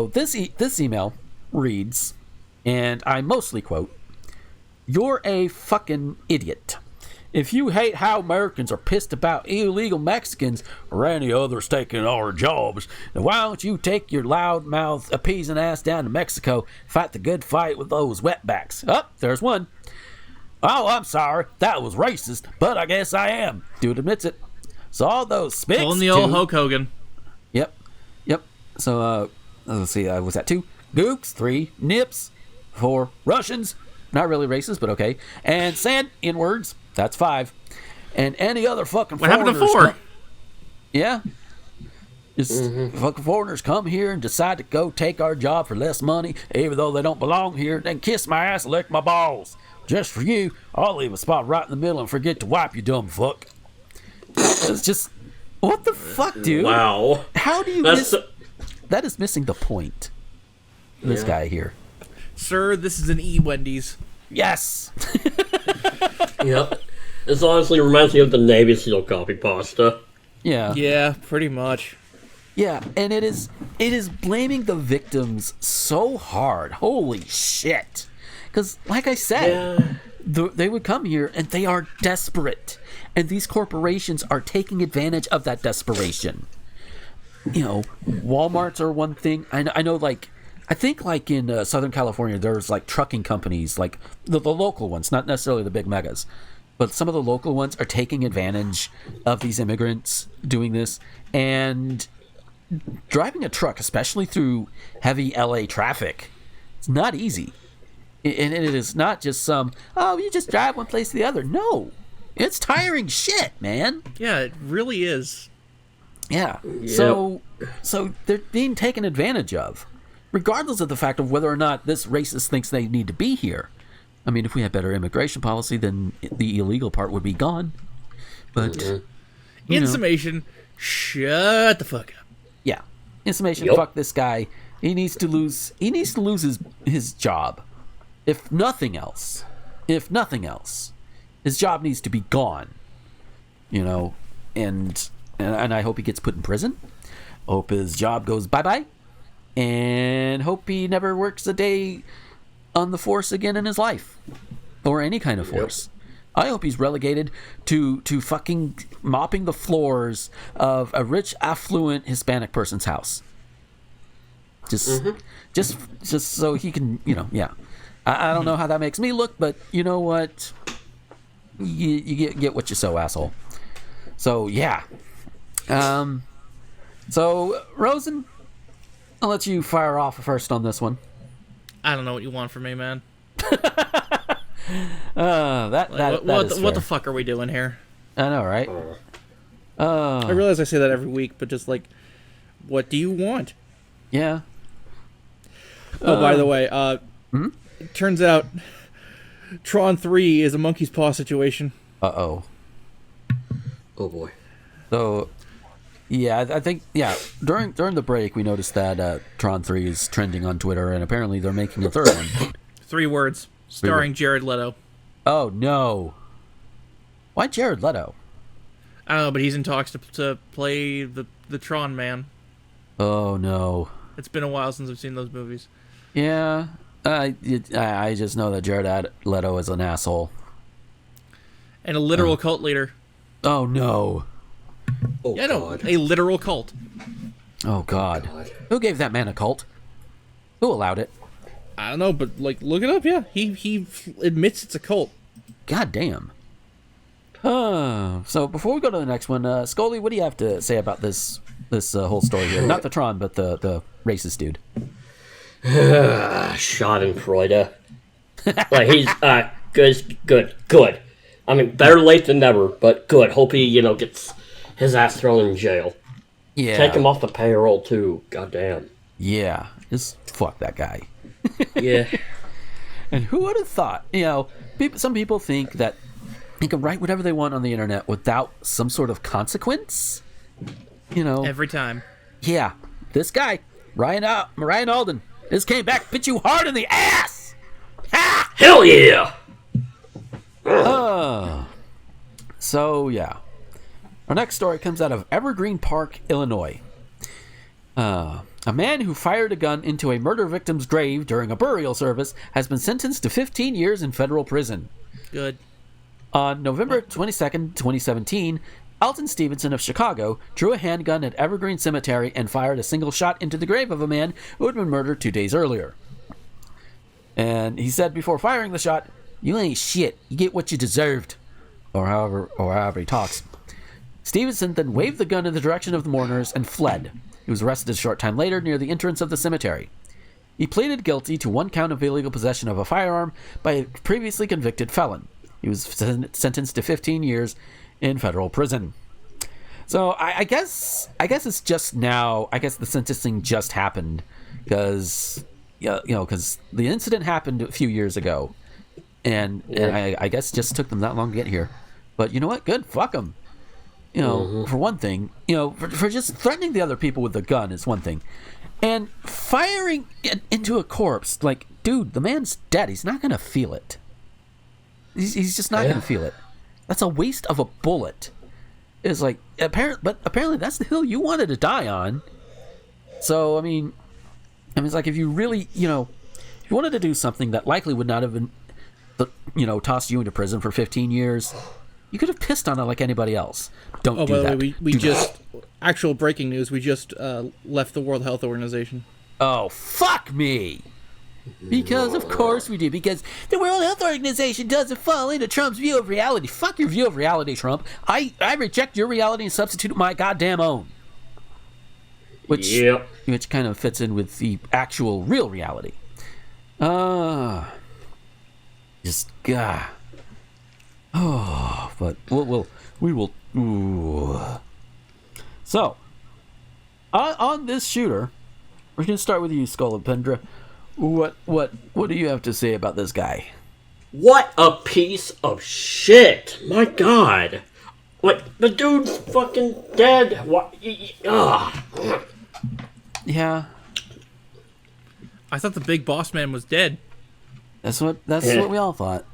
this email reads, and I mostly quote, "You're a fucking idiot. If you hate how Americans are pissed about illegal Mexicans or any others taking our jobs, then why don't you take your loudmouth appeasing ass down to Mexico, fight the good fight with those wetbacks?" Oh, there's one. "Oh, I'm sorry. That was racist, but I guess I am." Dude admits it. So all those spics. Pulling the old Hulk Hogan. Yep. So, let's see. Was that 2? Gooks. 3. Nips. 4. Russians. Not really racist, but okay. And sand in words. That's 5. And any other fucking what foreigners. What happened to 4? Yeah. Just fucking foreigners come here and decide to go take our job for less money, even though they don't belong here, then kiss my ass and lick my balls. Just for you, I'll leave a spot right in the middle and forget to wipe, you dumb fuck. It's just, what the fuck, dude? Wow. How do you miss... That is missing the point. This guy here. Sir, this is an E-Wendy's. Yes! Yep. This honestly reminds me of the Navy SEAL copy pasta. Yeah. Yeah, pretty much. Yeah, and it is blaming the victims so hard. Holy shit. Because, like I said, they would come here and they are desperate. And these corporations are taking advantage of that desperation. Walmarts are one thing. I know, I think, in Southern California, there's, trucking companies, the local ones, not necessarily the big megas. But some of the local ones are taking advantage of these immigrants doing this. And driving a truck, especially through heavy LA traffic, it's not easy. And it is not just you just drive one place to the other. No, it's tiring shit, man. Yeah, it really is. Yeah. Yep. So they're being taken advantage of, regardless of the fact of whether or not this racist thinks they need to be here. I mean, if we had better immigration policy, then the illegal part would be gone. But in summation, shut the fuck up. Yeah. In summation, fuck this guy. He needs to lose his job. If nothing else, his job needs to be gone. And I hope he gets put in prison. Hope his job goes bye-bye. And hope he never works a day on the force again in his life. Or any kind of force. I hope he's relegated to fucking mopping the floors of a rich, affluent Hispanic person's house. Just so he can, I don't know how that makes me look, but you know what? You get what you sow, asshole. So, yeah. So, Rosen, I'll let you fire off first on this one. I don't know what you want from me, man. What the fuck are we doing here? I know, right? I realize I say that every week, but just what do you want? Yeah. Oh, by the way, it turns out Tron 3 is a monkey's paw situation. Uh-oh. Oh, boy. So, yeah, I think, during the break, we noticed that Tron 3 is trending on Twitter, and apparently they're making a third one. 3 words, starring Jared Leto. Oh, no. Why Jared Leto? I don't know, but he's in talks to play the Tron man. Oh, no. It's been a while since I've seen those movies. Yeah, I just know that Jared Leto is an asshole. And a literal cult leader. Oh, no. Oh, yeah, God. No, a literal cult. Oh, God. Who gave that man a cult? Who allowed it? I don't know, but, look it up, yeah. He admits it's a cult. God damn. So, before we go to the next one, Scully, what do you have to say about this whole story here? Not the Tron, but the racist dude. Schadenfreude. He's good. I mean, better late than never, but good. Hope he, gets his ass thrown in jail. Yeah. Take him off the payroll, too. Goddamn. Yeah. Just fuck that guy. Yeah. And who would have thought? Some people think that they can write whatever they want on the internet without some sort of consequence. Every time. Yeah. This guy, Ryan Alden, this came back, bit you hard in the ass. Ha! Hell yeah! So, yeah. Our next story comes out of Evergreen Park, Illinois. A man who fired a gun into a murder victim's grave during a burial service has been sentenced to 15 years in federal prison. Good. On November 22nd, 2017, Alton Stevenson of Chicago drew a handgun at Evergreen Cemetery and fired a single shot into the grave of a man who had been murdered 2 days earlier. And he said before firing the shot, "You ain't shit. You get what you deserved." Or however he talks. Stevenson then waved the gun in the direction of the mourners and fled. He was arrested a short time later near the entrance of the cemetery. He pleaded guilty to 1 count of illegal possession of a firearm by a previously convicted felon. He was sentenced to 15 years in federal prison. So I guess it's just now. I guess the sentencing just happened because because the incident happened a few years ago, and I guess it just took them that long to get here. But you know what? Good. Fuck them. For one thing, for just threatening the other people with a gun is one thing, and firing into a corpse, like, dude, the man's dead. He's not gonna feel it. He's just not gonna feel it. That's a waste of a bullet. It's like apparently that's the hill you wanted to die on. So I mean, it's like if you really, if you wanted to do something that likely would not have been, tossed you into prison for 15 years, you could have pissed on it like anybody else. Don't do that. By the way, we just actual breaking news. We just left the World Health Organization. Oh, fuck me. Because of course we do. Because the World Health Organization doesn't fall into Trump's view of reality. Fuck your view of reality, Trump. I reject your reality and substitute my goddamn own. Which kind of fits in with the actual real reality. Just God. Oh, but we will. Ooh. So, on this shooter, we're gonna start with you, Scolipendra. What do you have to say about this guy? What a piece of shit! My God, like the dude's fucking dead. What? Yeah. I thought the big boss man was dead. That's what we all thought.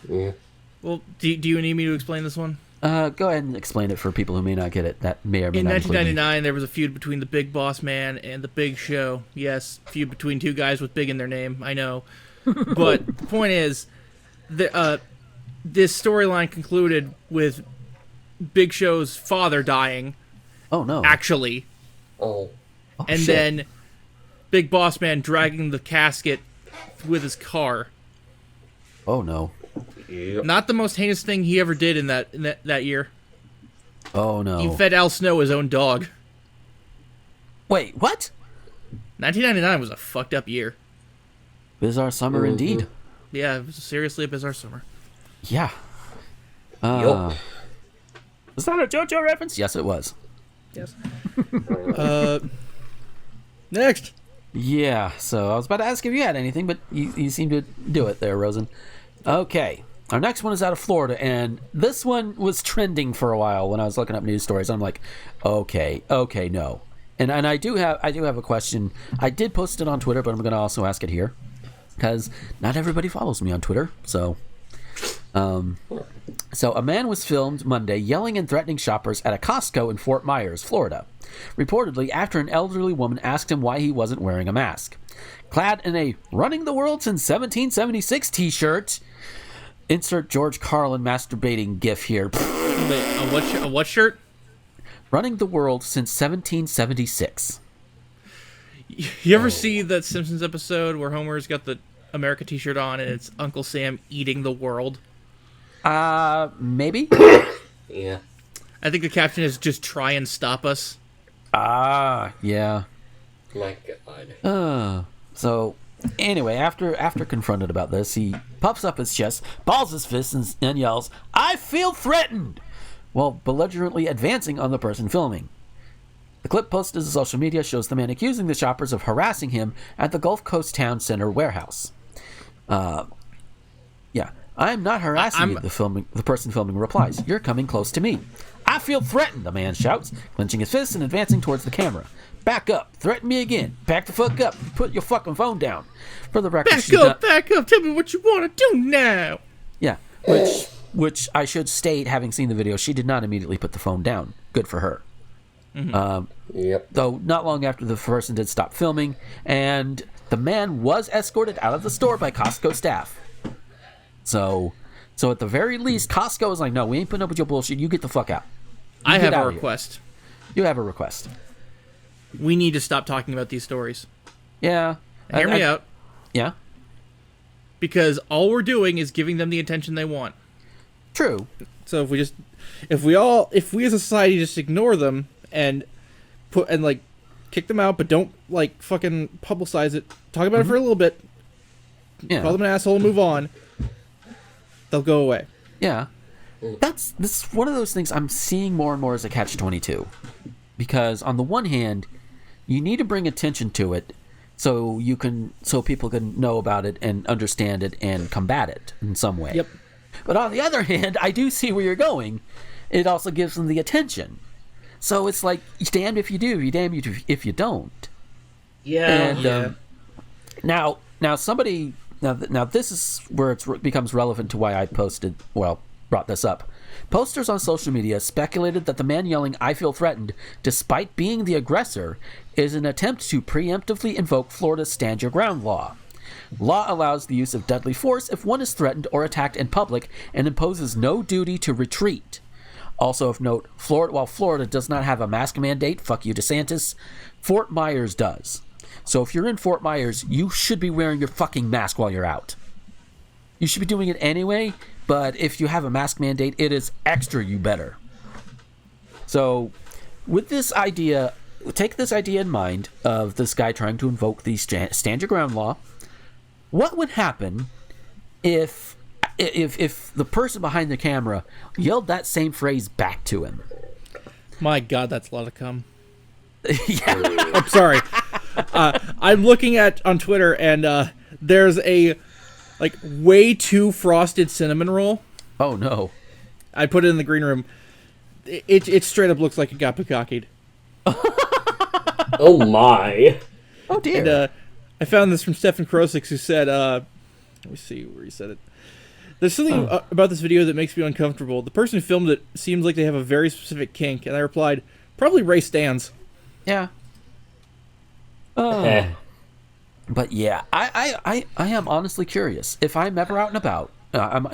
Yeah. Well, do you need me to explain this one? Go ahead and explain it for people who may not get it. That may or may not. In 1999, there was a feud between the Big Boss Man and the Big Show. Yes, feud between two guys with big in their name. I know, but the point is, this storyline concluded with Big Show's father dying. Oh no! Actually. Oh. And shit. then Big Boss Man dragging the casket with his car. Oh no! Yep. Not the most heinous thing he ever did in that year. Oh no! He fed Al Snow his own dog. Wait, what? 1999 was a fucked up year. Bizarre summer indeed. Yeah, it was seriously a bizarre summer. Yeah. Yup. Was that a JoJo reference? Yes, it was. Yes. Next. Yeah, so I was about to ask if you had anything, but you seem to do it there, Rosen. Okay, our next one is out of Florida, and this one was trending for a while when I was looking up news stories. I'm like, okay, no. And I do have a question. I did post it on Twitter, but I'm going to also ask it here, because not everybody follows me on Twitter, so... So a man was filmed Monday yelling and threatening shoppers at a Costco in Fort Myers, Florida, reportedly after an elderly woman asked him why he wasn't wearing a mask. Clad in a "Running the World Since 1776" t-shirt, insert George Carlin masturbating gif here. Wait, a what shirt? Running the World Since 1776. You ever see that Simpsons episode where Homer's got the America t-shirt on and it's Uncle Sam eating the world? Maybe? Yeah. I think the caption is "Just try and stop us." Yeah. My God. So Anyway, after confronted about this, he puffs up his chest, balls his fists, and yells, "I feel threatened!" while belligerently advancing on the person filming. The clip posted to social media shows the man accusing the shoppers of harassing him at the Gulf Coast Town Center warehouse. Yeah, "I'm not harassing you," the person filming replies. "You're coming close to me." "I feel threatened," the man shouts, clenching his fists and advancing towards the camera. "Back up. Threaten me again. Back the fuck up. Put your fucking phone down." For the record, back up. Tell me what you want to do now. Yeah, which I should state, having seen the video, she did not immediately put the phone down. Good for her. Yep. Though not long after the person did stop filming, and the man was escorted out of the store by Costco staff. So at the very least, Costco is like, "No, we ain't putting up with your bullshit. You get the fuck out." I have a request. You have a request. We need to stop talking about these stories. Yeah. Hear me out. Yeah. Because all we're doing is giving them the attention they want. True. So if we as a society just ignore them and kick them out, but don't fucking publicize it, talk about it for a little bit, call them an asshole and move on, they'll go away. Yeah. This is one of those things I'm seeing more and more as a catch-22. Because on the one hand, you need to bring attention to it so people can know about it and understand it and combat it in some way. Yep. But on the other hand, I do see where you're going. It also gives them the attention. So it's like, damned if you do, you damned if you don't. Yeah. And now this is where it becomes relevant to why I brought this up. Posters on social media speculated that the man yelling "I feel threatened" despite being the aggressor is an attempt to preemptively invoke Florida's Stand Your Ground law. Law allows the use of deadly force if one is threatened or attacked in public and imposes no duty to retreat. Also of note, while Florida does not have a mask mandate, fuck you DeSantis, Fort Myers does. So if you're in Fort Myers, you should be wearing your fucking mask while you're out. You should be doing it anyway, but if you have a mask mandate, it is extra you better. So with this idea, take this idea in mind of this guy trying to invoke the Stand Your Ground law. What would happen if the person behind the camera yelled that same phrase back to him? My God, that's a lot of cum. Yeah. I'm sorry. I'm looking on Twitter, and there's a way too frosted cinnamon roll. Oh no! I put it in the green room. It straight up looks like it got bukkake. Oh my! Oh dear! And, I found this from Stefan Krosik, who said, let me see where he said it. "There's something about this video that makes me uncomfortable. The person who filmed it seems like they have a very specific kink." And I replied, "Probably Ray Stans." Yeah. But yeah, I am honestly curious. If I'm ever out and about,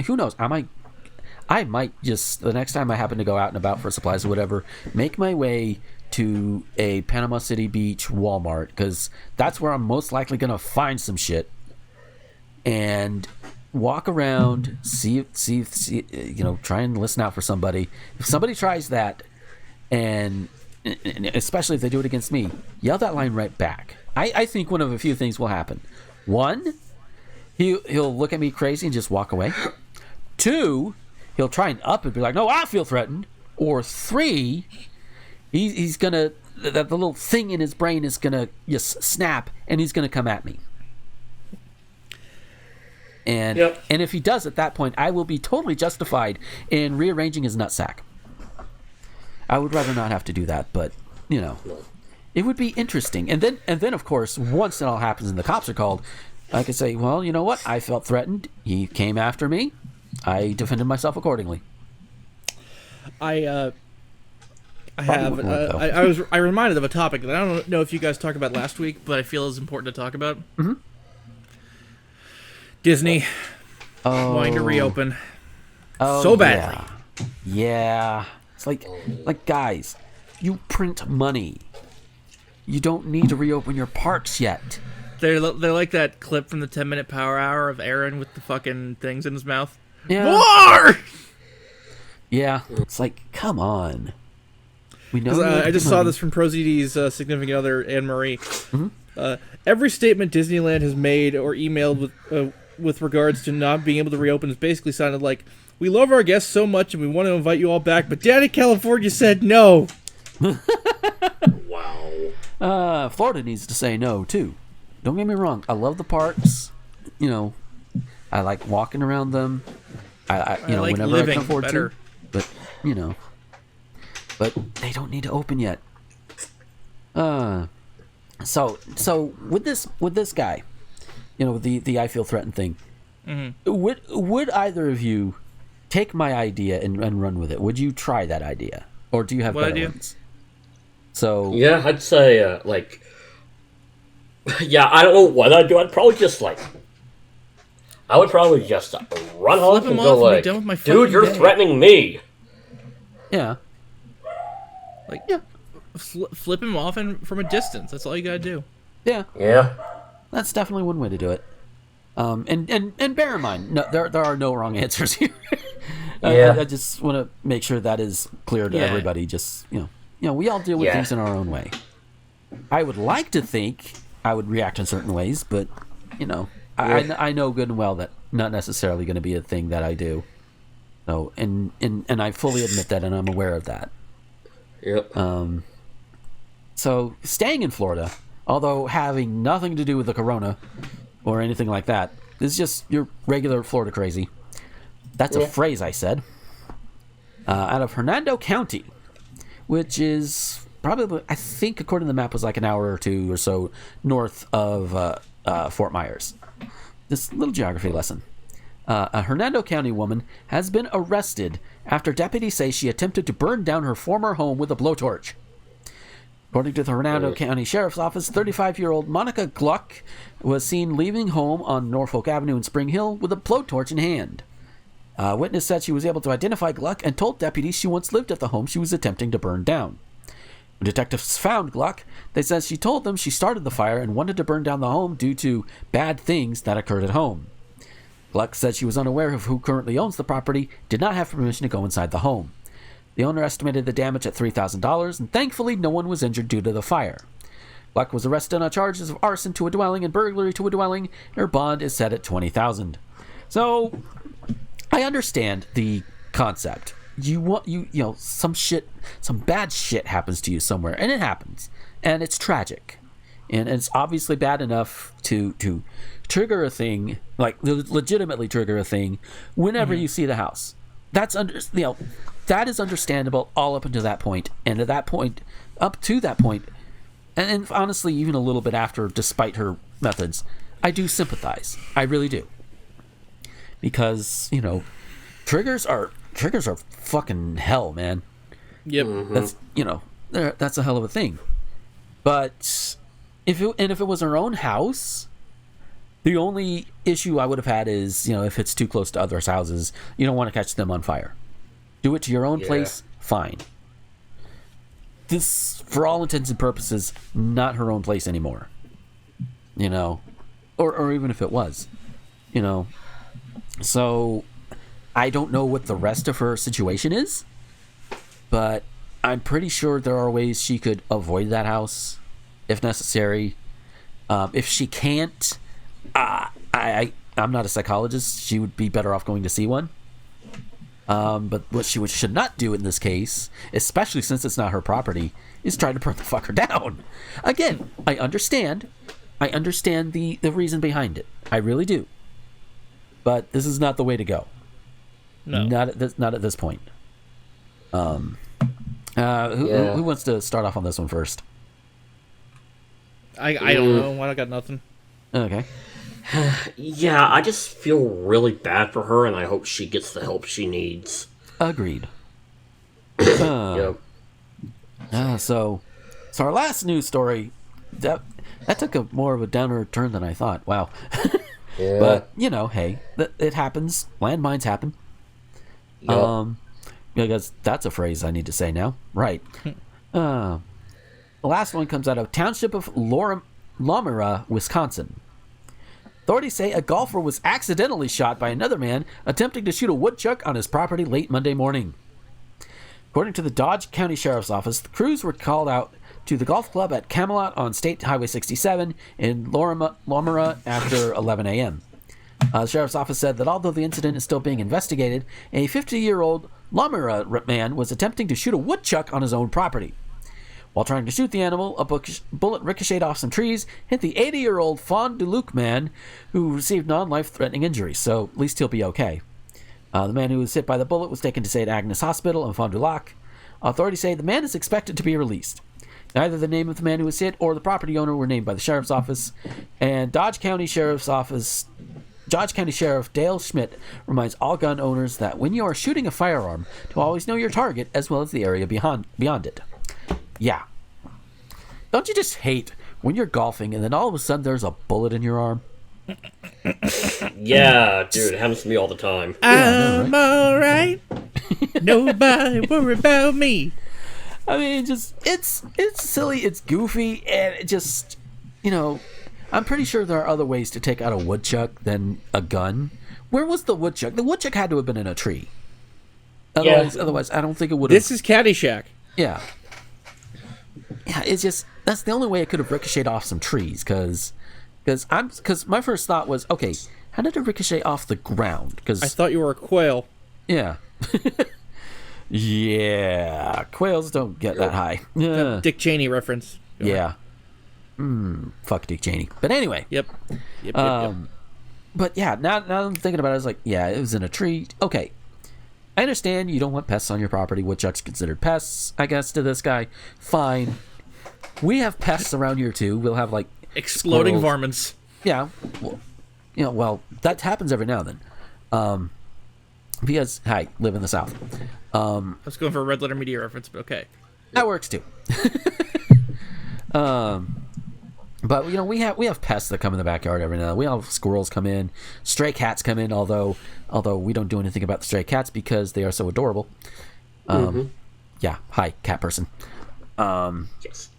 who knows? I might just, the next time I happen to go out and about for supplies or whatever, make my way to a Panama City Beach Walmart, because that's where I'm most likely going to find some shit, and walk around, see, try and listen out for somebody. If somebody tries that, and especially if they do it against me, yell that line right back. I think one of a few things will happen. One, he'll look at me crazy and just walk away. Two, he'll try and up and be like, "No, I feel threatened." Or three, he's gonna, the little thing in his brain is gonna just snap, and he's gonna come at me. And and if he does at that point, I will be totally justified in rearranging his nutsack. I would rather not have to do that, but it would be interesting. And then of course, once it all happens and the cops are called, I could say, "Well, you know what? I felt threatened. He came after me. I defended myself accordingly." I was reminded of a topic that I don't know if you guys talked about last week, but I feel is important to talk about. Mm-hmm. Disney wanting to reopen so badly. Yeah. It's like guys, you print money. You don't need to reopen your parks yet. They're like that clip from the 10-minute Power Hour of Aaron with the fucking things in his mouth. Yeah. More! Yeah. It's like, come on. We know. I just saw this from ProZD's significant other, Anne Marie. Mm-hmm. Every statement Disneyland has made or emailed with regards to not being able to reopen has basically sounded like, we love our guests so much and we want to invite you all back, but Daddy California said no. Wow. Florida needs to say no, too. Don't get me wrong. I love the parks. You know, I like walking around them. I like whenever I can afford to. But, you know, but they don't need to open yet. So with this guy, you know, the I feel threatened thing, would either of you take my idea and run with it? Would you try that idea, or do you have better ones? So yeah, I'd say yeah, I don't know what I'd do. I'd probably just I would probably just run home and go like, dude, you're threatening me. Yeah. Flip him off from a distance. That's all you gotta do. Yeah. Yeah. That's definitely one way to do it. And bear in mind, no, there are no wrong answers here. Yeah. I just want to make sure that is clear to everybody. Just you know, we all deal with things in our own way. I would like to think I would react in certain ways, but you know, I know good and well that not necessarily going to be a thing that I do. So, and I fully admit that, and I'm aware of that. Yep. So staying in Florida, although having nothing to do with the corona or anything like that, is just your regular Florida crazy. That's a phrase I said. Out of Hernando County, which is probably, I think, according to the map, was like an hour or two or so north of Fort Myers. This little geography lesson. A Hernando County woman has been arrested after deputies say she attempted to burn down her former home with a blowtorch. According to the Hernando County Sheriff's Office, 35-year-old Monica Gluck was seen leaving home on Norfolk Avenue in Spring Hill with a blowtorch in hand. A witness said she was able to identify Gluck and told deputies she once lived at the home she was attempting to burn down. When detectives found Gluck, they said she told them she started the fire and wanted to burn down the home due to bad things that occurred at home. Gluck said she was unaware of who currently owns the property, did not have permission to go inside the home. The owner estimated the damage at $3,000, and thankfully no one was injured due to the fire. Gluck was arrested on charges of arson to a dwelling and burglary to a dwelling, and her bond is set at $20,000. So, I understand the concept. You know, some bad shit happens to you somewhere, and it happens, and it's tragic, and it's obviously bad enough to trigger a thing, like legitimately trigger a thing, whenever you see the house. That is understandable all up until that point, and up to that point, and honestly, even a little bit after, despite her methods, I do sympathize. I really do, because you know, triggers are fucking hell, man. Yep. That's a hell of a thing. But if it was her own house, the only issue I would have had is, you know, if it's too close to others' houses, you don't want to catch them on fire. Do it to your own place, fine. This, for all intents and purposes, not her own place anymore. You know, or even if it was, you know. So, I don't know what the rest of her situation is, but I'm pretty sure there are ways she could avoid that house, if necessary. If she can't, I'm not a psychologist. She would be better off going to see one. But what she should not do in this case, especially since it's not her property, is try to burn the fucker down. Again, I understand the reason behind it. I really do. But this is not the way to go. No. Not at this point. Who wants to start off on this one first? I don't know. I got nothing. Okay. Yeah, I just feel really bad for her, and I hope she gets the help she needs. Agreed. Yep. So our last news story, that took more of a downer turn than I thought. Wow. Yeah. But, you know, hey, it happens. Landmines happen. Yep. Because that's a phrase I need to say now. Right. The last one comes out of Township of Lomira, Wisconsin. Authorities say a golfer was accidentally shot by another man attempting to shoot a woodchuck on his property late Monday morning. According to the Dodge County Sheriff's Office, the crews were called out to the golf club at Camelot on State Highway 67 in Lomera after 11 a.m. The sheriff's office said that although the incident is still being investigated, a 50-year-old Lomera man was attempting to shoot a woodchuck on his own property. While trying to shoot the animal, a bullet ricocheted off some trees, hit the 80-year-old Fond du Lac man, who received non-life-threatening injuries, so at least he'll be okay. The man who was hit by the bullet was taken to St. Agnes Hospital in Fond du Lac. Authorities say the man is expected to be released. Neither the name of the man who was hit or the property owner were named by the sheriff's office, and Dodge County Sheriff Dale Schmidt reminds all gun owners that when you are shooting a firearm, to always know your target as well as the area beyond it. Yeah. Don't you just hate when you're golfing and then all of a sudden there's a bullet in your arm? Yeah, dude, it happens to me all the time. I'm alright. Nobody worry about me. I mean, just it's silly, it's goofy, and it just, I'm pretty sure there are other ways to take out a woodchuck than a gun. Where was the woodchuck? The woodchuck had to have been in a tree. Otherwise, I don't think it would have. This is Caddyshack. Yeah. Yeah, it's just, that's the only way it could have ricocheted off some trees, because my first thought was, okay, how did it ricochet off the ground? Because I thought you were a quail. Yeah. Yeah, quails don't get that high. Dick Cheney reference. Yeah. Fuck Dick Cheney. But anyway. Yep. But yeah, now I'm thinking about it, I was like, yeah, it was in a tree. Okay. I understand you don't want pests on your property. Woodchucks considered pests, I guess, to this guy. Fine. We have pests around here too. We'll have like exploding squirrels. varmints. Yeah. Well, that happens every now and then. Because, hi, live in the South. I was going for a Red Letter Media reference, but okay. That works too. But we have pests that come in the backyard every now and then. We have squirrels come in, stray cats come in. Although we don't do anything about the stray cats because they are so adorable. Yeah, hi, cat person. Yes.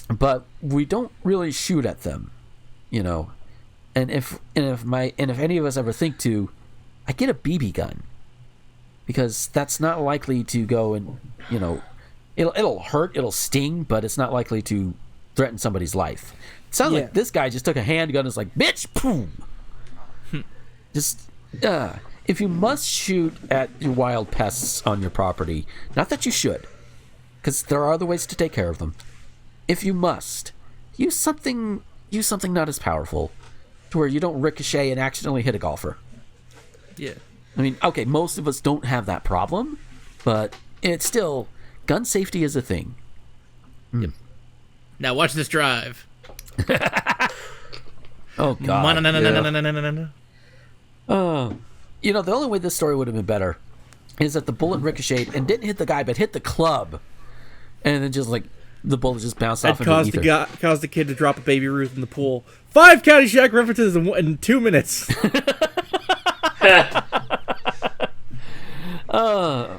But we don't really shoot at them, And if any of us ever think to, I get a BB gun. Because that's not likely to go and, it'll hurt, it'll sting, but it's not likely to threaten somebody's life. It sounds like this guy just took a handgun and was like, bitch, boom. Just, if you must shoot at your wild pests on your property, not that you should, because there are other ways to take care of them. If you must, use something not as powerful, to where you don't ricochet and accidentally hit a golfer. Yeah. I mean, okay, most of us don't have that problem, but it's still, gun safety is a thing. Yep. Now watch this drive. Oh, God. The only way this story would have been better is that the bullet ricocheted and didn't hit the guy, but hit the club. And then just, the bullet just bounced off into the ether. Caused the kid to drop a Baby Ruth in the pool. 5 Caddyshack references in 2 minutes.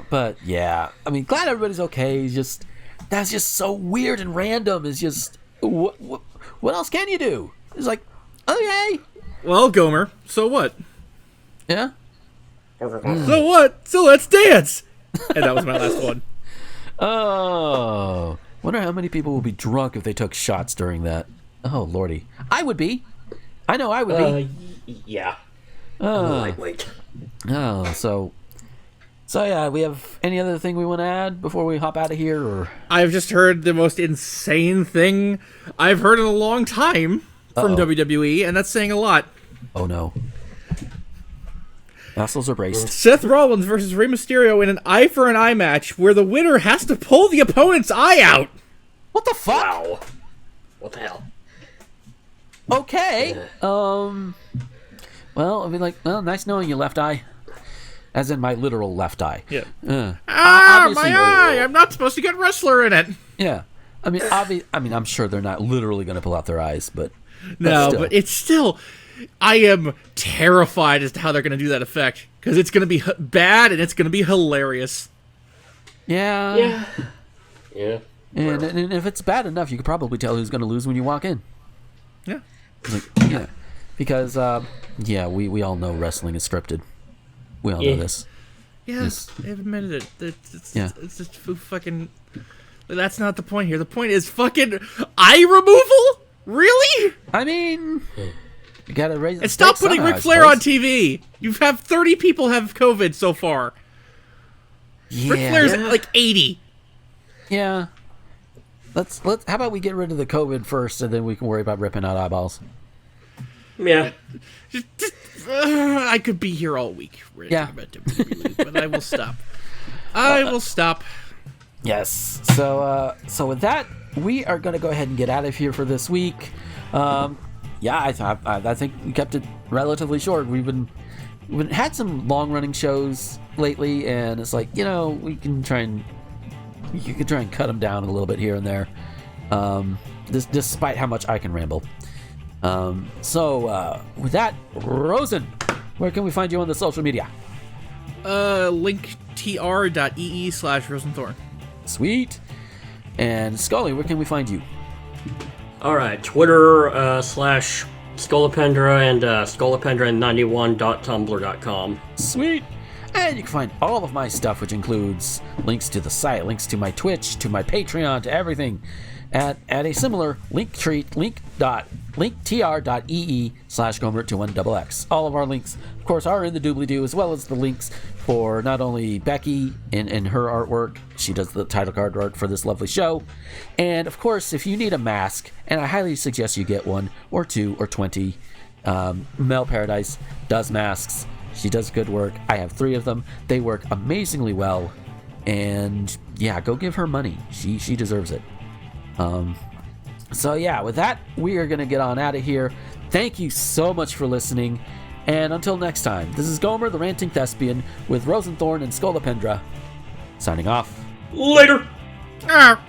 But yeah, I mean, glad everybody's okay. That's just so weird and random. It's just, what else can you do? It's like, okay. Well, Gomer, so what? Yeah. So what? So let's dance. And that was my last one. Oh, wonder how many people will be drunk if they took shots during that. Oh, lordy, I would be. I know I would be. Yeah. Lightweight. Oh, so yeah, we have any other thing we want to add before we hop out of here? Or I've just heard the most insane thing I've heard in a long time from WWE, and that's saying a lot. Oh no. Muscles are braced. Seth Rollins versus Rey Mysterio in an eye for an eye match where the winner has to pull the opponent's eye out. What the fuck? Wow. What the hell? Okay. Well, I mean, nice knowing you, Left Eye. As in my literal left eye. Yeah. My eye! I'm not supposed to get wrestler in it. Yeah. I mean, I'm sure they're not literally going to pull out their eyes, but but it's still. I am terrified as to how they're going to do that effect because it's going to be bad and it's going to be hilarious. Yeah. Yeah. And if it's bad enough, you could probably tell who's going to lose when you walk in. Yeah. Yeah. Because we all know wrestling is scripted. We all know this. Yes, I've admitted it. It's just fucking That's not the point here. The point is fucking eye removal? Really? I mean, you gotta raise. And stop putting Ric Flair on TV. You have 30 people have COVID so far. Yeah. Ric Flair's like 80. Yeah. Let's. How about we get rid of the COVID first, and then we can worry about ripping out eyeballs. Yeah. I could be here all week. Yeah. But I will stop. I will stop. Yes. So with that, we are going to go ahead and get out of here for this week. I think we kept it relatively short. We've had some long running shows lately, and it's like, we can try and cut them down a little bit here and there. Despite how much I can ramble. With that, Rosen, where can we find you on the social media? linktr.ee/Rosenthorn. Sweet. And Scully, where can we find you? Alright, Twitter /Scolipendra and Scolipendra91.tumblr.com. Sweet. And you can find all of my stuff, which includes links to the site, links to my Twitch, to my Patreon, to everything, at a similar linktr.ee/Gomer21XX. All of our links, of course, are in the doobly-doo, as well as the links for not only Becky in her artwork. She does the title card art for this lovely show. And, of course, if you need a mask, and I highly suggest you get one, or 2, or 20, Mel Paradise does masks. She does good work. I have 3 of them. They work amazingly well. And, yeah, go give her money. She deserves it. With that, we are going to get on out of here. Thank you so much for listening. And until next time, this is Gomer, the Ranting Thespian, with Rosenthorn and Scolipendra, signing off. Later! Ah.